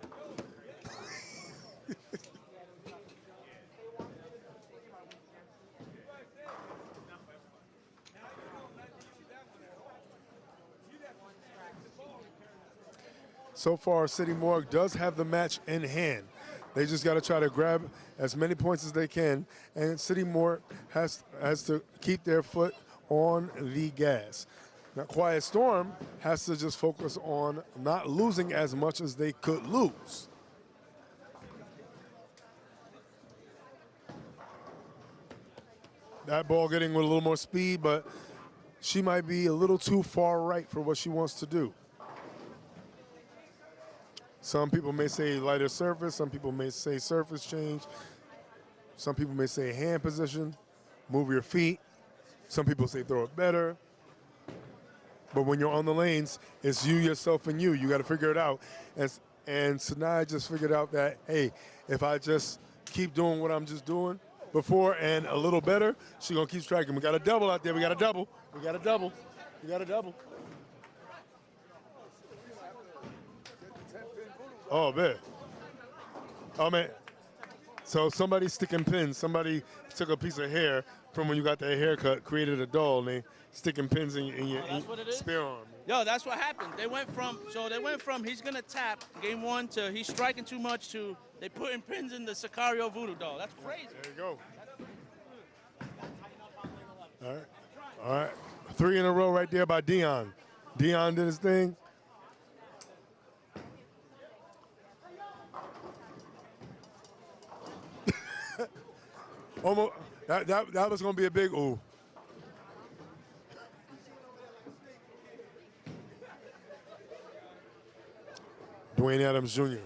So far, City Morgue does have the match in hand. They just got to try to grab as many points as they can, and City Morgue has to keep their foot on the gas. Now, Quiet Storm has to just focus on not losing as much as they could lose. That ball getting with a little more speed, but she might be a little too far right for what she wants to do. Some people may say lighter surface, some people may say surface change, some people may say hand position, move your feet, some people say throw it better. But when you're on the lanes, it's you, yourself, and you. You got to figure it out. And Sanaa just figured out that, hey, if I just keep doing what I'm just doing before and a little better, she's going to keep striking. We got a double out there. We got a double. We got a double. We got a double. Oh, man. Oh, man. So somebody's sticking pins. Somebody took a piece of hair from when you got that haircut, created a doll, and they sticking pins in your spear arm. Yo, that's what happened. They went from he's gonna tap game 1 to he's striking too much to they putting pins in the Sicario voodoo doll. That's crazy. There you go. All right. All right. 3 in a row right there by Dion. Dion did his thing. Almost. That was going to be a big ooh. Dwayne Adams Jr.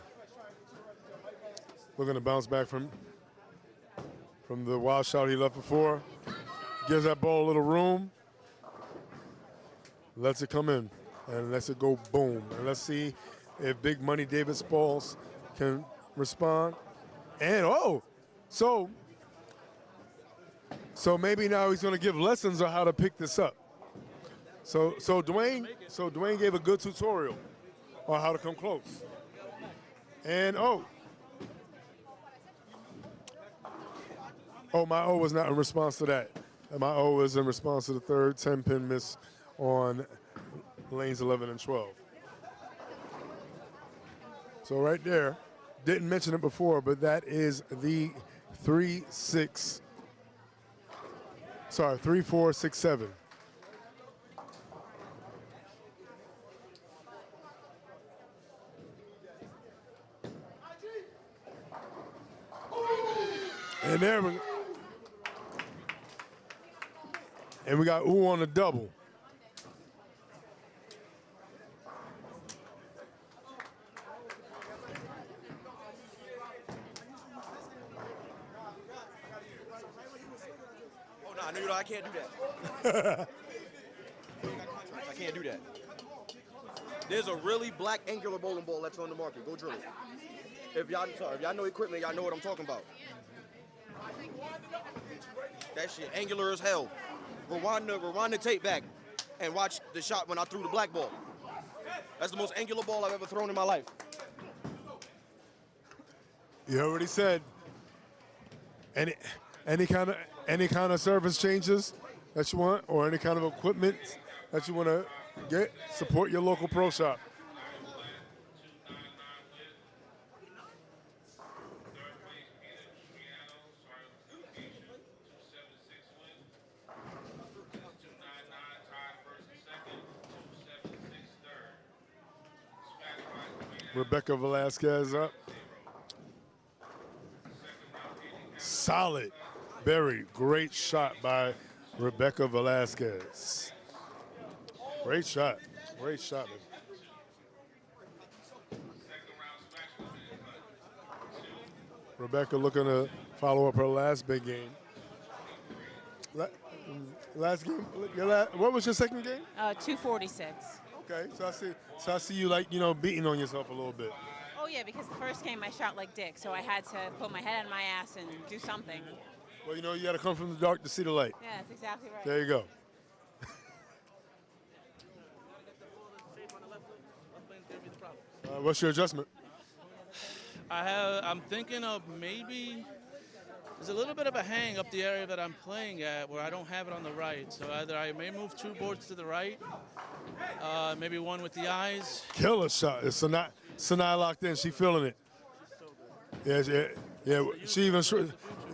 looking to bounce back from the wild shot he left before. Gives that ball a little room. Lets it come in and lets it go boom. And let's see if Big Money David Spalls can respond. And so maybe now he's going to give lessons on how to pick this up. So Dwayne gave a good tutorial on how to come close. And my O was not in response to that. My O was in response to the third 10-pin miss on lanes 11 and 12. So right there, didn't mention it before, but that is the 3-4, 6, 7. And there we go. And we got ooh on the double. Oh, no, no, I can't do that. I can't do that. There's a really black angular bowling ball that's on the market. Go drill it. If y'all know equipment, y'all know what I'm talking about. That shit angular as hell. Rewind the tape back and watch the shot when I threw the black ball. That's the most angular ball I've ever thrown in my life. You already said any kind of service changes that you want or any kind of equipment that you want to get, support your local pro shop. Rebecca Velasquez up. Solid, very great shot by Rebecca Velasquez. Great shot, great shot. Rebecca looking to follow up her last big game. Last game, what was your second game? 246. Okay, so I see you beating on yourself a little bit. Oh yeah, because the first game I shot like dick, so I had to put my head on my ass and do something. Well, you got to come from the dark to see the light. Yeah, that's exactly right. There you go. What's your adjustment? I'm thinking of maybe there's a little bit of a hang up the area that I'm playing at where I don't have it on the right. So either I may move 2 boards to the right, maybe one with the eyes. Killer shot. It's Sanaa locked in. She feeling it. Yeah. She even.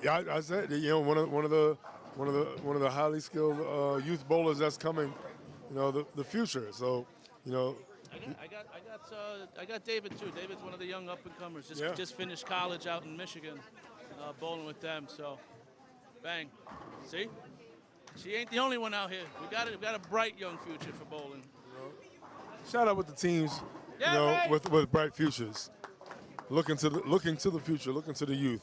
I said, one of the highly skilled youth bowlers that's coming. The future. So, I got David too. David's one of the young up and comers. Just finished college out in Michigan, bowling with them. So, bang. See, she ain't the only one out here. We got a bright young future for bowling. Shout out with the teams, with bright futures. Looking to the future, looking to the youth.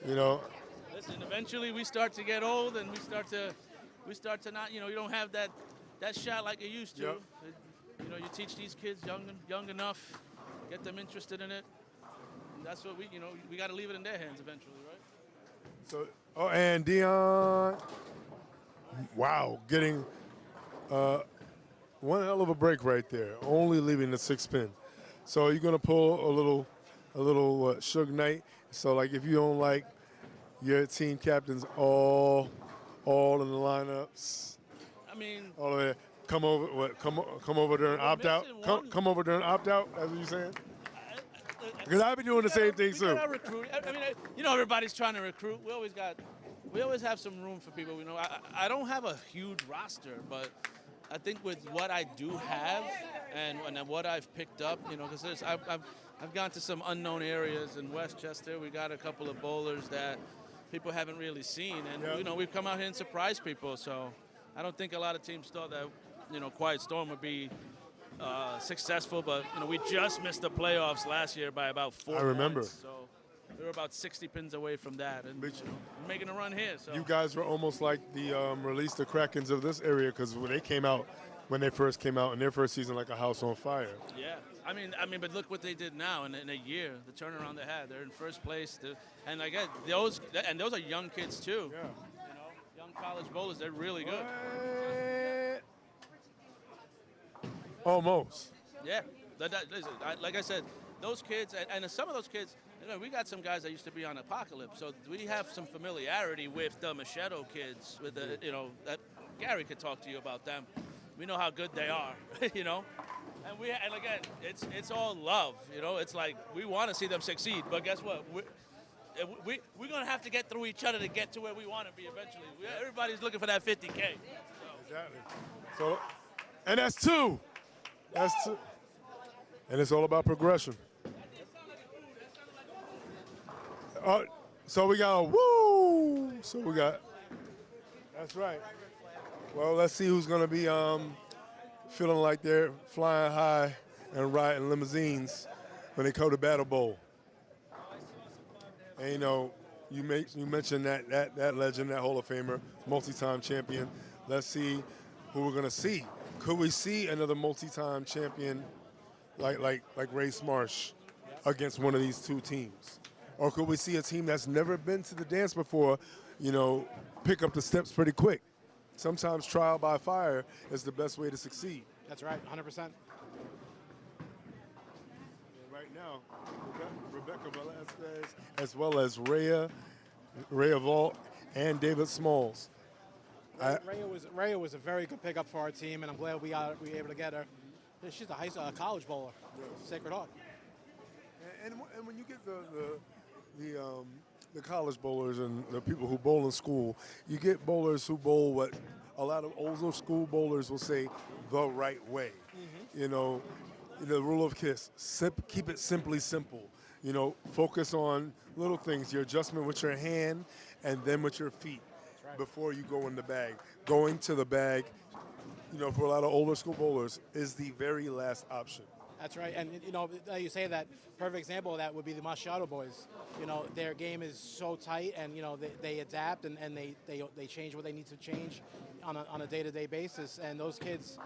Listen, eventually we start to get old and we start to not, you don't have that that shot like you used to. Yep. You know, you teach these kids young enough, get them interested in it. And that's what we got to leave it in their hands eventually, right? So, and Dion, wow, getting one hell of a break right there, only leaving the 6-pin. So you're gonna pull a little Suge Knight. So like if you don't like your team captains all in the lineups, I mean, all of that, come over there and opt out. Come over there and opt out. That's what you're saying? Because I've been doing the same thing too. Recruit. I mean, everybody's trying to recruit. We always have some room for people. I don't have a huge roster, but I think with what I do have and what I've picked up, because I've gone to some unknown areas in Westchester. We got a couple of bowlers that people haven't really seen, and we've come out here and surprised people. So I don't think a lot of teams thought that Quiet Storm would be successful, but we just missed the playoffs last year by about 4 I remember. points, so we were about 60 pins away from that, and we're making a run here. So You guys were almost like the release the Krakens of this area, because when they first came out in their first season, like a house on fire. yeah, I mean, but look what they did now in a year. The turnaround they had, they're in first place, and I guess those are young kids too. Yeah. Young college bowlers, they're really good. Almost. Yeah, listen, like I said, those kids, and some of those kids, we got some guys that used to be on Apocalypse, so we have some familiarity with the Machado kids. With the, that Gary could talk to you about them. We know how good they are, and again, it's all love. It's like we want to see them succeed, but guess what? We're gonna have to get through each other to get to where we want to be eventually. Everybody's looking for that 50K. Exactly. So, and that's two. That's two. And it's all about progression. So we got a woo. So we got. That's right. Well, let's see who's going to be feeling like they're flying high and riding limousines when they come to Battle Bowl. And you mentioned that legend, that Hall of Famer, multi-time champion. Let's see who we're going to see. Could we see another multi-time champion like Race Marsh against one of these two teams? Or could we see a team that's never been to the dance before, pick up the steps pretty quick? Sometimes trial by fire is the best way to succeed. That's right, 100%. Right now, Rebecca Velasquez, as well as Rhea Vault, and David Smalls. Rhea was a very good pickup for our team, and I'm glad we were able to get her. She's a college bowler, Sacred Heart. And when you get the college bowlers and the people who bowl in school, you get bowlers who bowl what a lot of older school bowlers will say the right way. The rule of KISS, keep it simply simple. Focus on little things, your adjustment with your hand and then with your feet before you go in the bag. Going to the bag, for a lot of older school bowlers, is the very last option. That's right, and you say that. Perfect example of that would be the Machado boys. Their game is so tight, and they adapt and they change what they need to change on a day-to-day basis. And those kids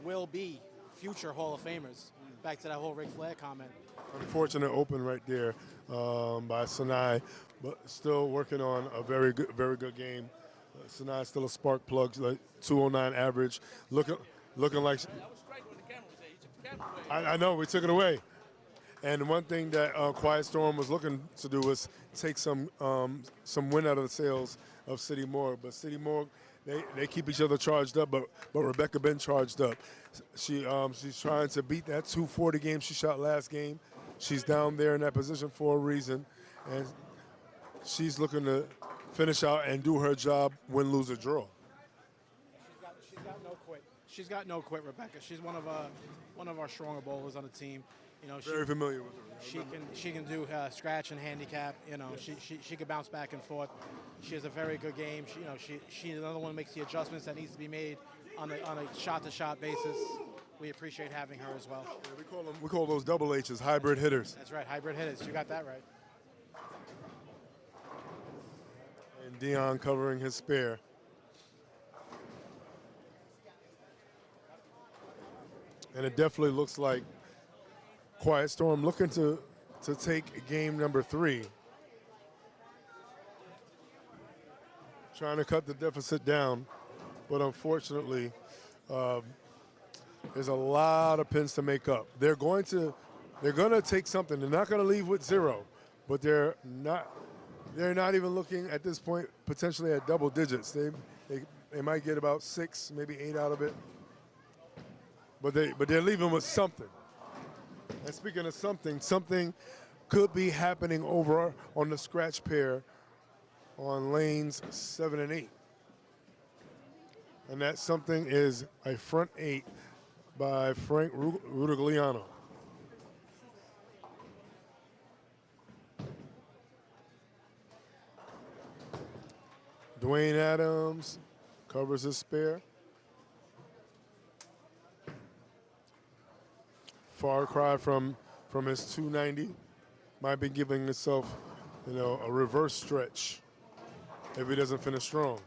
will be future Hall of Famers. Back to that whole Ric Flair comment. Unfortunate open right there by Sinai, but still working on a very good game. Sinai still a spark plug, like 209 average, looking like. I know, we took it away. And one thing that Quiet Storm was looking to do was take some win out of the sails of City Morgue. But City Morgue, they keep each other charged up, but Rebecca been charged up. She's trying to beat that 240 game she shot last game. She's down there in that position for a reason. And she's looking to finish out and do her job, win, lose, or draw. She's got no quit. She's got no quit, Rebecca. She's one of our stronger bowlers on the team. Very familiar with her. She can do scratch and handicap. She can bounce back and forth. She has a very good game. She's another one who makes the adjustments that needs to be made on a shot-to-shot basis. We appreciate having her as well. Yeah, we call those double H's, hybrid hitters. That's right, hybrid hitters. You got that right. And Dion covering his spare. And it definitely looks like Quiet Storm looking to take game number 3. Trying to cut the deficit down, but unfortunately, there's a lot of pins to make up. They're going to take something. They're not going to leave with 0, but they're not even looking at this point potentially at double digits. They might get about 6, maybe 8 out of it, but they're leaving with something. And speaking of something could be happening over on the scratch pair on lanes 7 and 8. And that something is a front 8 by Frank Rudigliano. Dwayne Adams covers his spare. Far cry from his 290. Might be giving himself, a reverse stretch if he doesn't finish strong.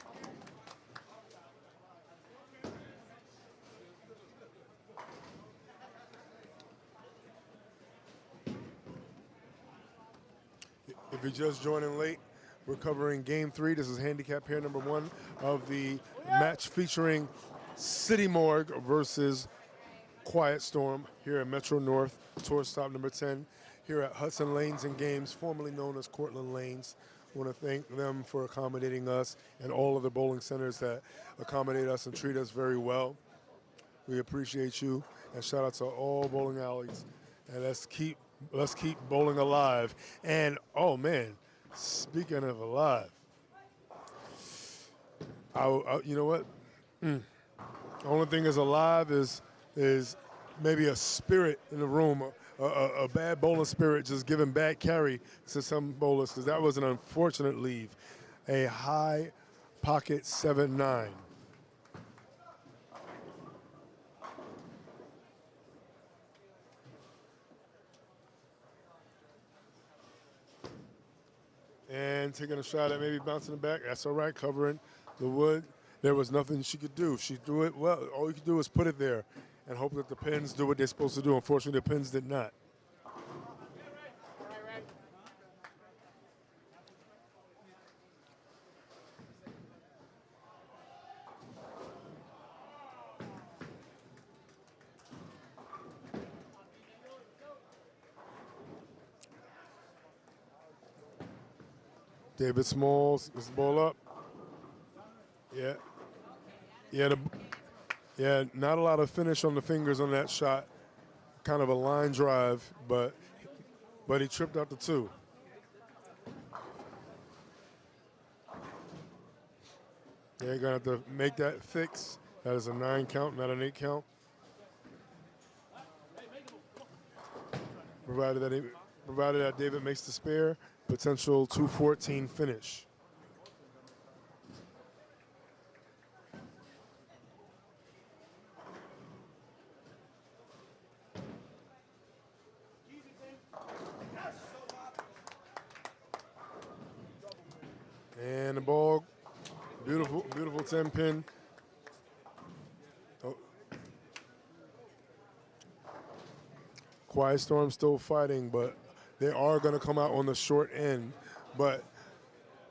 If you're just joining late, we're covering Game 3. This is handicap pair number 1 of the match featuring City Morgue versus Quiet Storm here at Metro North, tour stop number 10, here at Hudson Lanes and Games, formerly known as Cortland Lanes. I want to thank them for accommodating us and all of the bowling centers that accommodate us and treat us very well. We appreciate you, and shout out to all bowling alleys. And let's keep bowling alive. And oh man, speaking of alive, you know what? The only thing is alive is maybe a spirit in the room, a bad bowling spirit just giving bad carry to some bowlers, because that was an unfortunate leave. A high pocket 7-9. And taking a shot at maybe bouncing it back. That's all right, covering the wood. There was nothing she could do. She threw it well. All you could do was put it there and hope that the pins do what they're supposed to do. Unfortunately, the pins did not. David Smalls is the ball up. Yeah. Yeah, not a lot of finish on the fingers on that shot. Kind of a line drive, but he tripped out the 2. They're going to have to make that fix. That is a 9 count, not an 8 count. Provided that David makes the spare, potential 214 finish. And the ball, beautiful 10 pin. Oh. Quiet Storm still fighting, but they are going to come out on the short end. But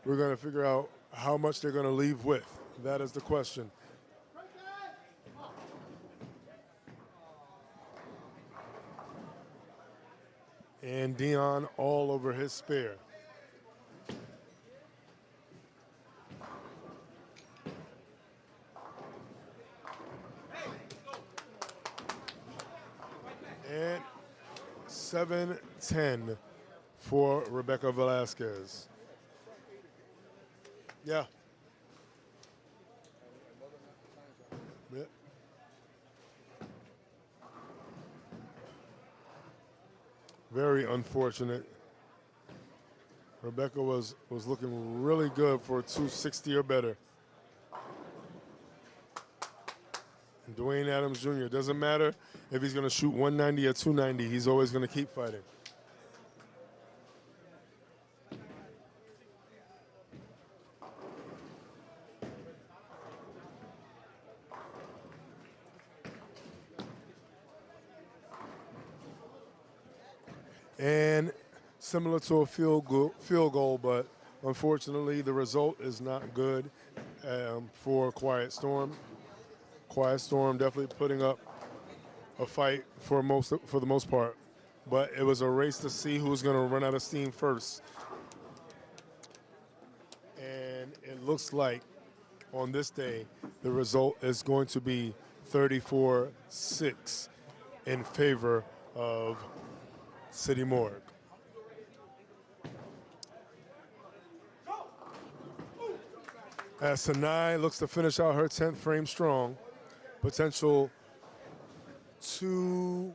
we're going to figure out how much they're going to leave with. That is the question. And Dion all over his spare. And 7-10 for Rebecca Velasquez. Yeah. Yeah. Very unfortunate. Rebecca was looking really good for 260 or better. And Dwayne Adams Jr., doesn't matter if he's going to shoot 190 or 290, he's always going to keep fighting. And similar to a field goal, but unfortunately the result is not good for Quiet Storm. Quiet Storm definitely putting up a fight for the most part, but it was a race to see who was going to run out of steam first. And it looks like on this day the result is going to be 34-6 in favor of City Morgue. As Sanai looks to finish out her 10th frame strong, potential 2,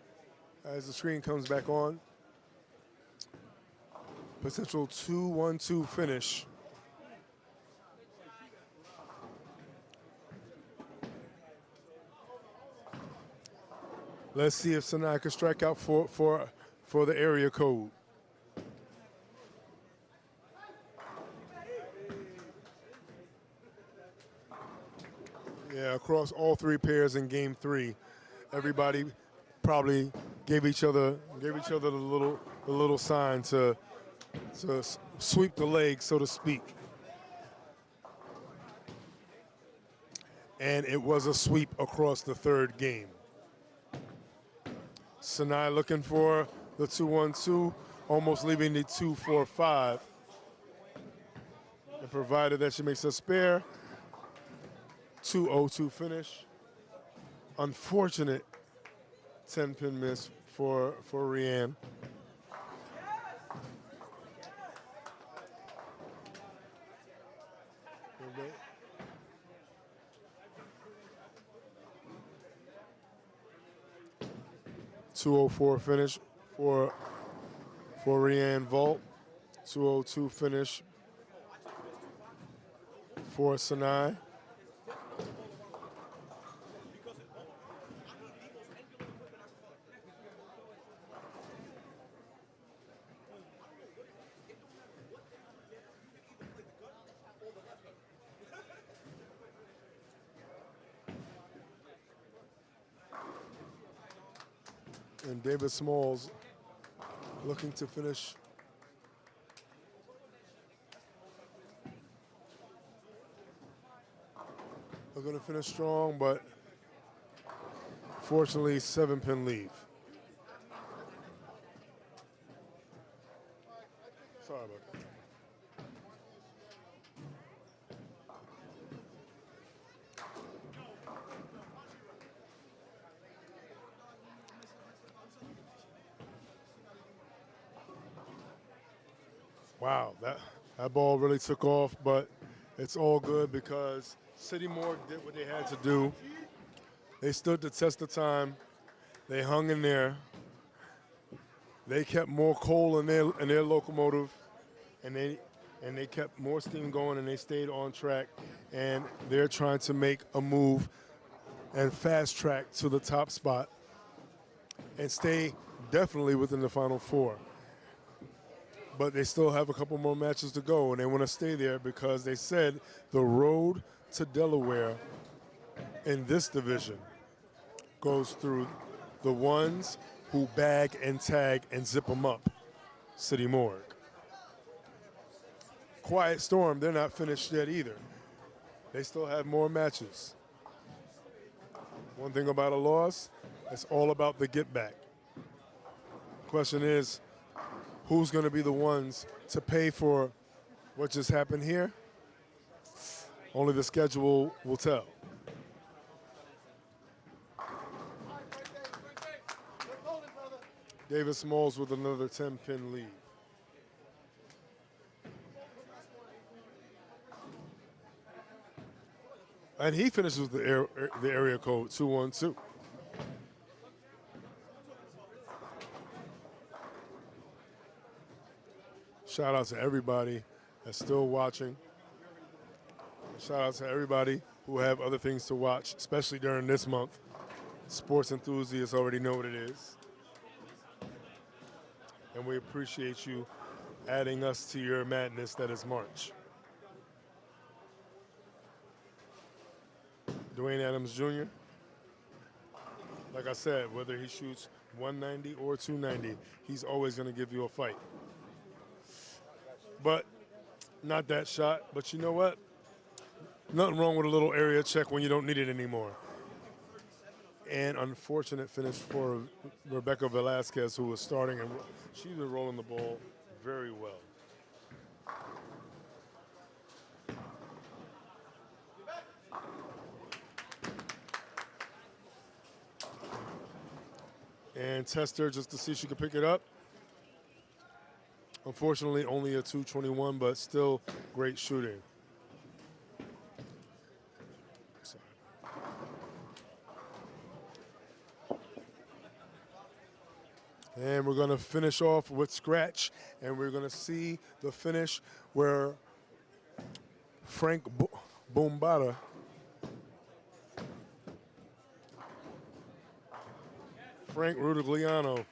as the screen comes back on, potential 2-1-2 finish. Let's see if Sanai can strike out for the area code. Yeah, across all three pairs in game 3, everybody probably gave each other the little sign to sweep the leg, so to speak. And it was a sweep across the third game. Sanai looking for the 2-1-2, almost leaving the 2-4-5. And provided that she makes a spare, 2-0-2 finish. Unfortunate 10-pin miss for Rianne. Okay. .204 finish for Rianne Vault. 202 finish for Sanai. And David Smalls looking to finish. We're going to finish strong, but fortunately 7-pin leave. Sorry about that. Wow, that ball really took off, but it's all good because City Morgue did what they had to do. They stood the test of time. They hung in there. They kept more coal in their locomotive, and they kept more steam going, and they stayed on track. And they're trying to make a move and fast track to the top spot and stay definitely within the Final Four. But they still have a couple more matches to go, and they want to stay there because they said the road to Delaware in this division goes through the ones who bag and tag and zip them up, City Morgue. Quiet Storm, they're not finished yet either. They still have more matches. One thing about a loss, it's all about the get back. Question is, who's going to be the ones to pay for what just happened here? Only the schedule will tell. David Smalls with another 10-pin lead. And he finishes the area code 212. Shout out to everybody that's still watching. Shout out to everybody who have other things to watch, especially during this month. Sports enthusiasts already know what it is. And we appreciate you adding us to your madness that is March. Dwayne Adams Jr., like I said, whether he shoots 190 or 290. He's always going to give you a fight. But not that shot. But you know what? Nothing wrong with a little area check when you don't need it anymore. And unfortunate finish for Rebecca Velasquez, who was starting, and she's been rolling the ball very well. And test her just to see if she could pick it up. Unfortunately, only a 221, but still great shooting. And we're going to finish off with scratch, and we're going to see the finish where Frank Boombada Frank Rudigliano.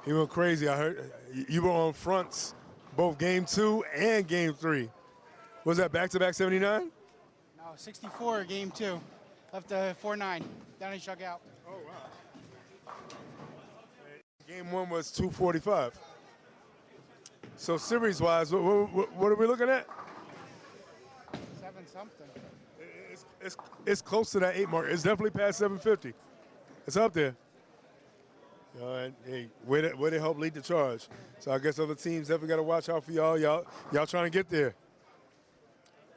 He went crazy. I heard you were on fronts both game 2 and game 3. Was that back-to-back 79? No, 64 game 2. Left 4-9. Down and struck out. Oh, wow. Game 1 was 245. So series-wise, what are we looking at? 7-something. It's close to that 8 mark. It's definitely past 750. It's up there. And hey, way to help lead the charge. So I guess other teams definitely got to watch out for y'all. Y'all trying to get there.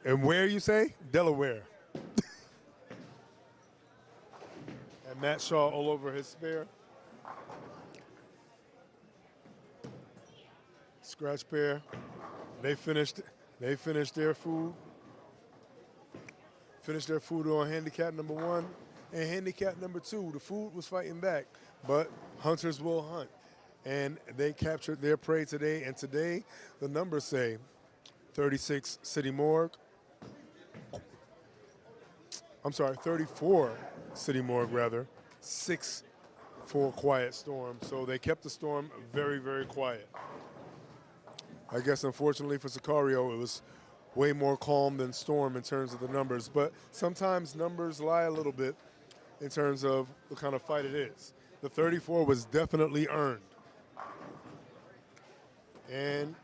And where you say? Delaware. And Matt Shaw all over his spare. Scratch pair. They finished their food. Finished their food on handicap number 1 and handicap number 2. The food was fighting back, but hunters will hunt. And they captured their prey today. And today, the numbers say 36 City Morgue. I'm sorry, 34 City Morgue, rather. 6 for Quiet Storm. So they kept the storm very, very quiet. I guess, unfortunately for Sicario, it was way more calm than Storm in terms of the numbers. But sometimes numbers lie a little bit in terms of what kind of fight it is. The 34 was definitely earned. And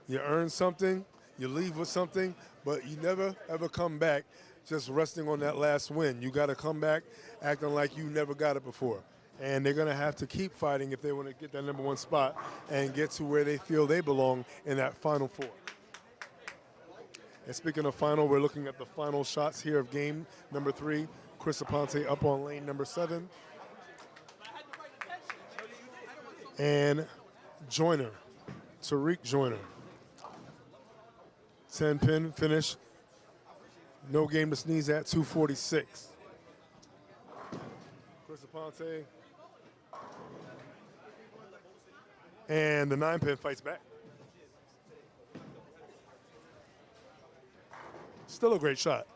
you earn something, you leave with something, but you never, ever come back just resting on that last win. You got to come back acting like you never got it before. And they're going to have to keep fighting if they want to get that number 1 spot and get to where they feel they belong in that Final 4. And speaking of final, we're looking at the final shots here of game number 3. Chris Aponte up on lane number 7. And Joyner, Tariq Joyner. 10-pin finish. No game to sneeze at, 246. Chris Aponte. And the 9-pin fights back. Still a great shot.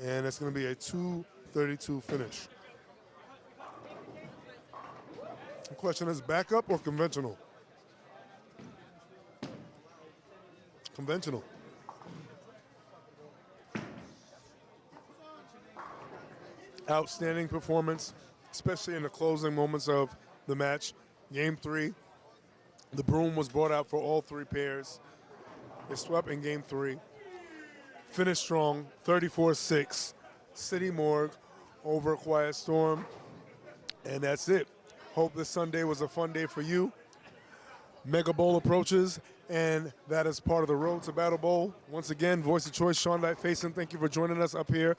And it's going to be a 232 finish. The question is backup or conventional? Conventional. Outstanding performance, especially in the closing moments of the match. Game 3, the broom was brought out for all 3 pairs. They swept in game 3. Finished strong, 34-6. City Morgue over Quiet Storm. And that's it. Hope this Sunday was a fun day for you. Mega Bowl approaches, and that is part of the road to Battle Bowl. Once again, Voice of Choice, Sean Faison, thank you for joining us up here.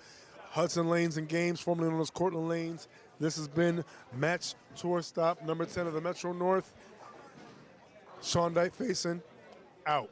Hudson Lanes and Games, formerly known as Cortland Lanes. This has been Match Tour Stop number 10 of the Metro North. Sean Faison, out.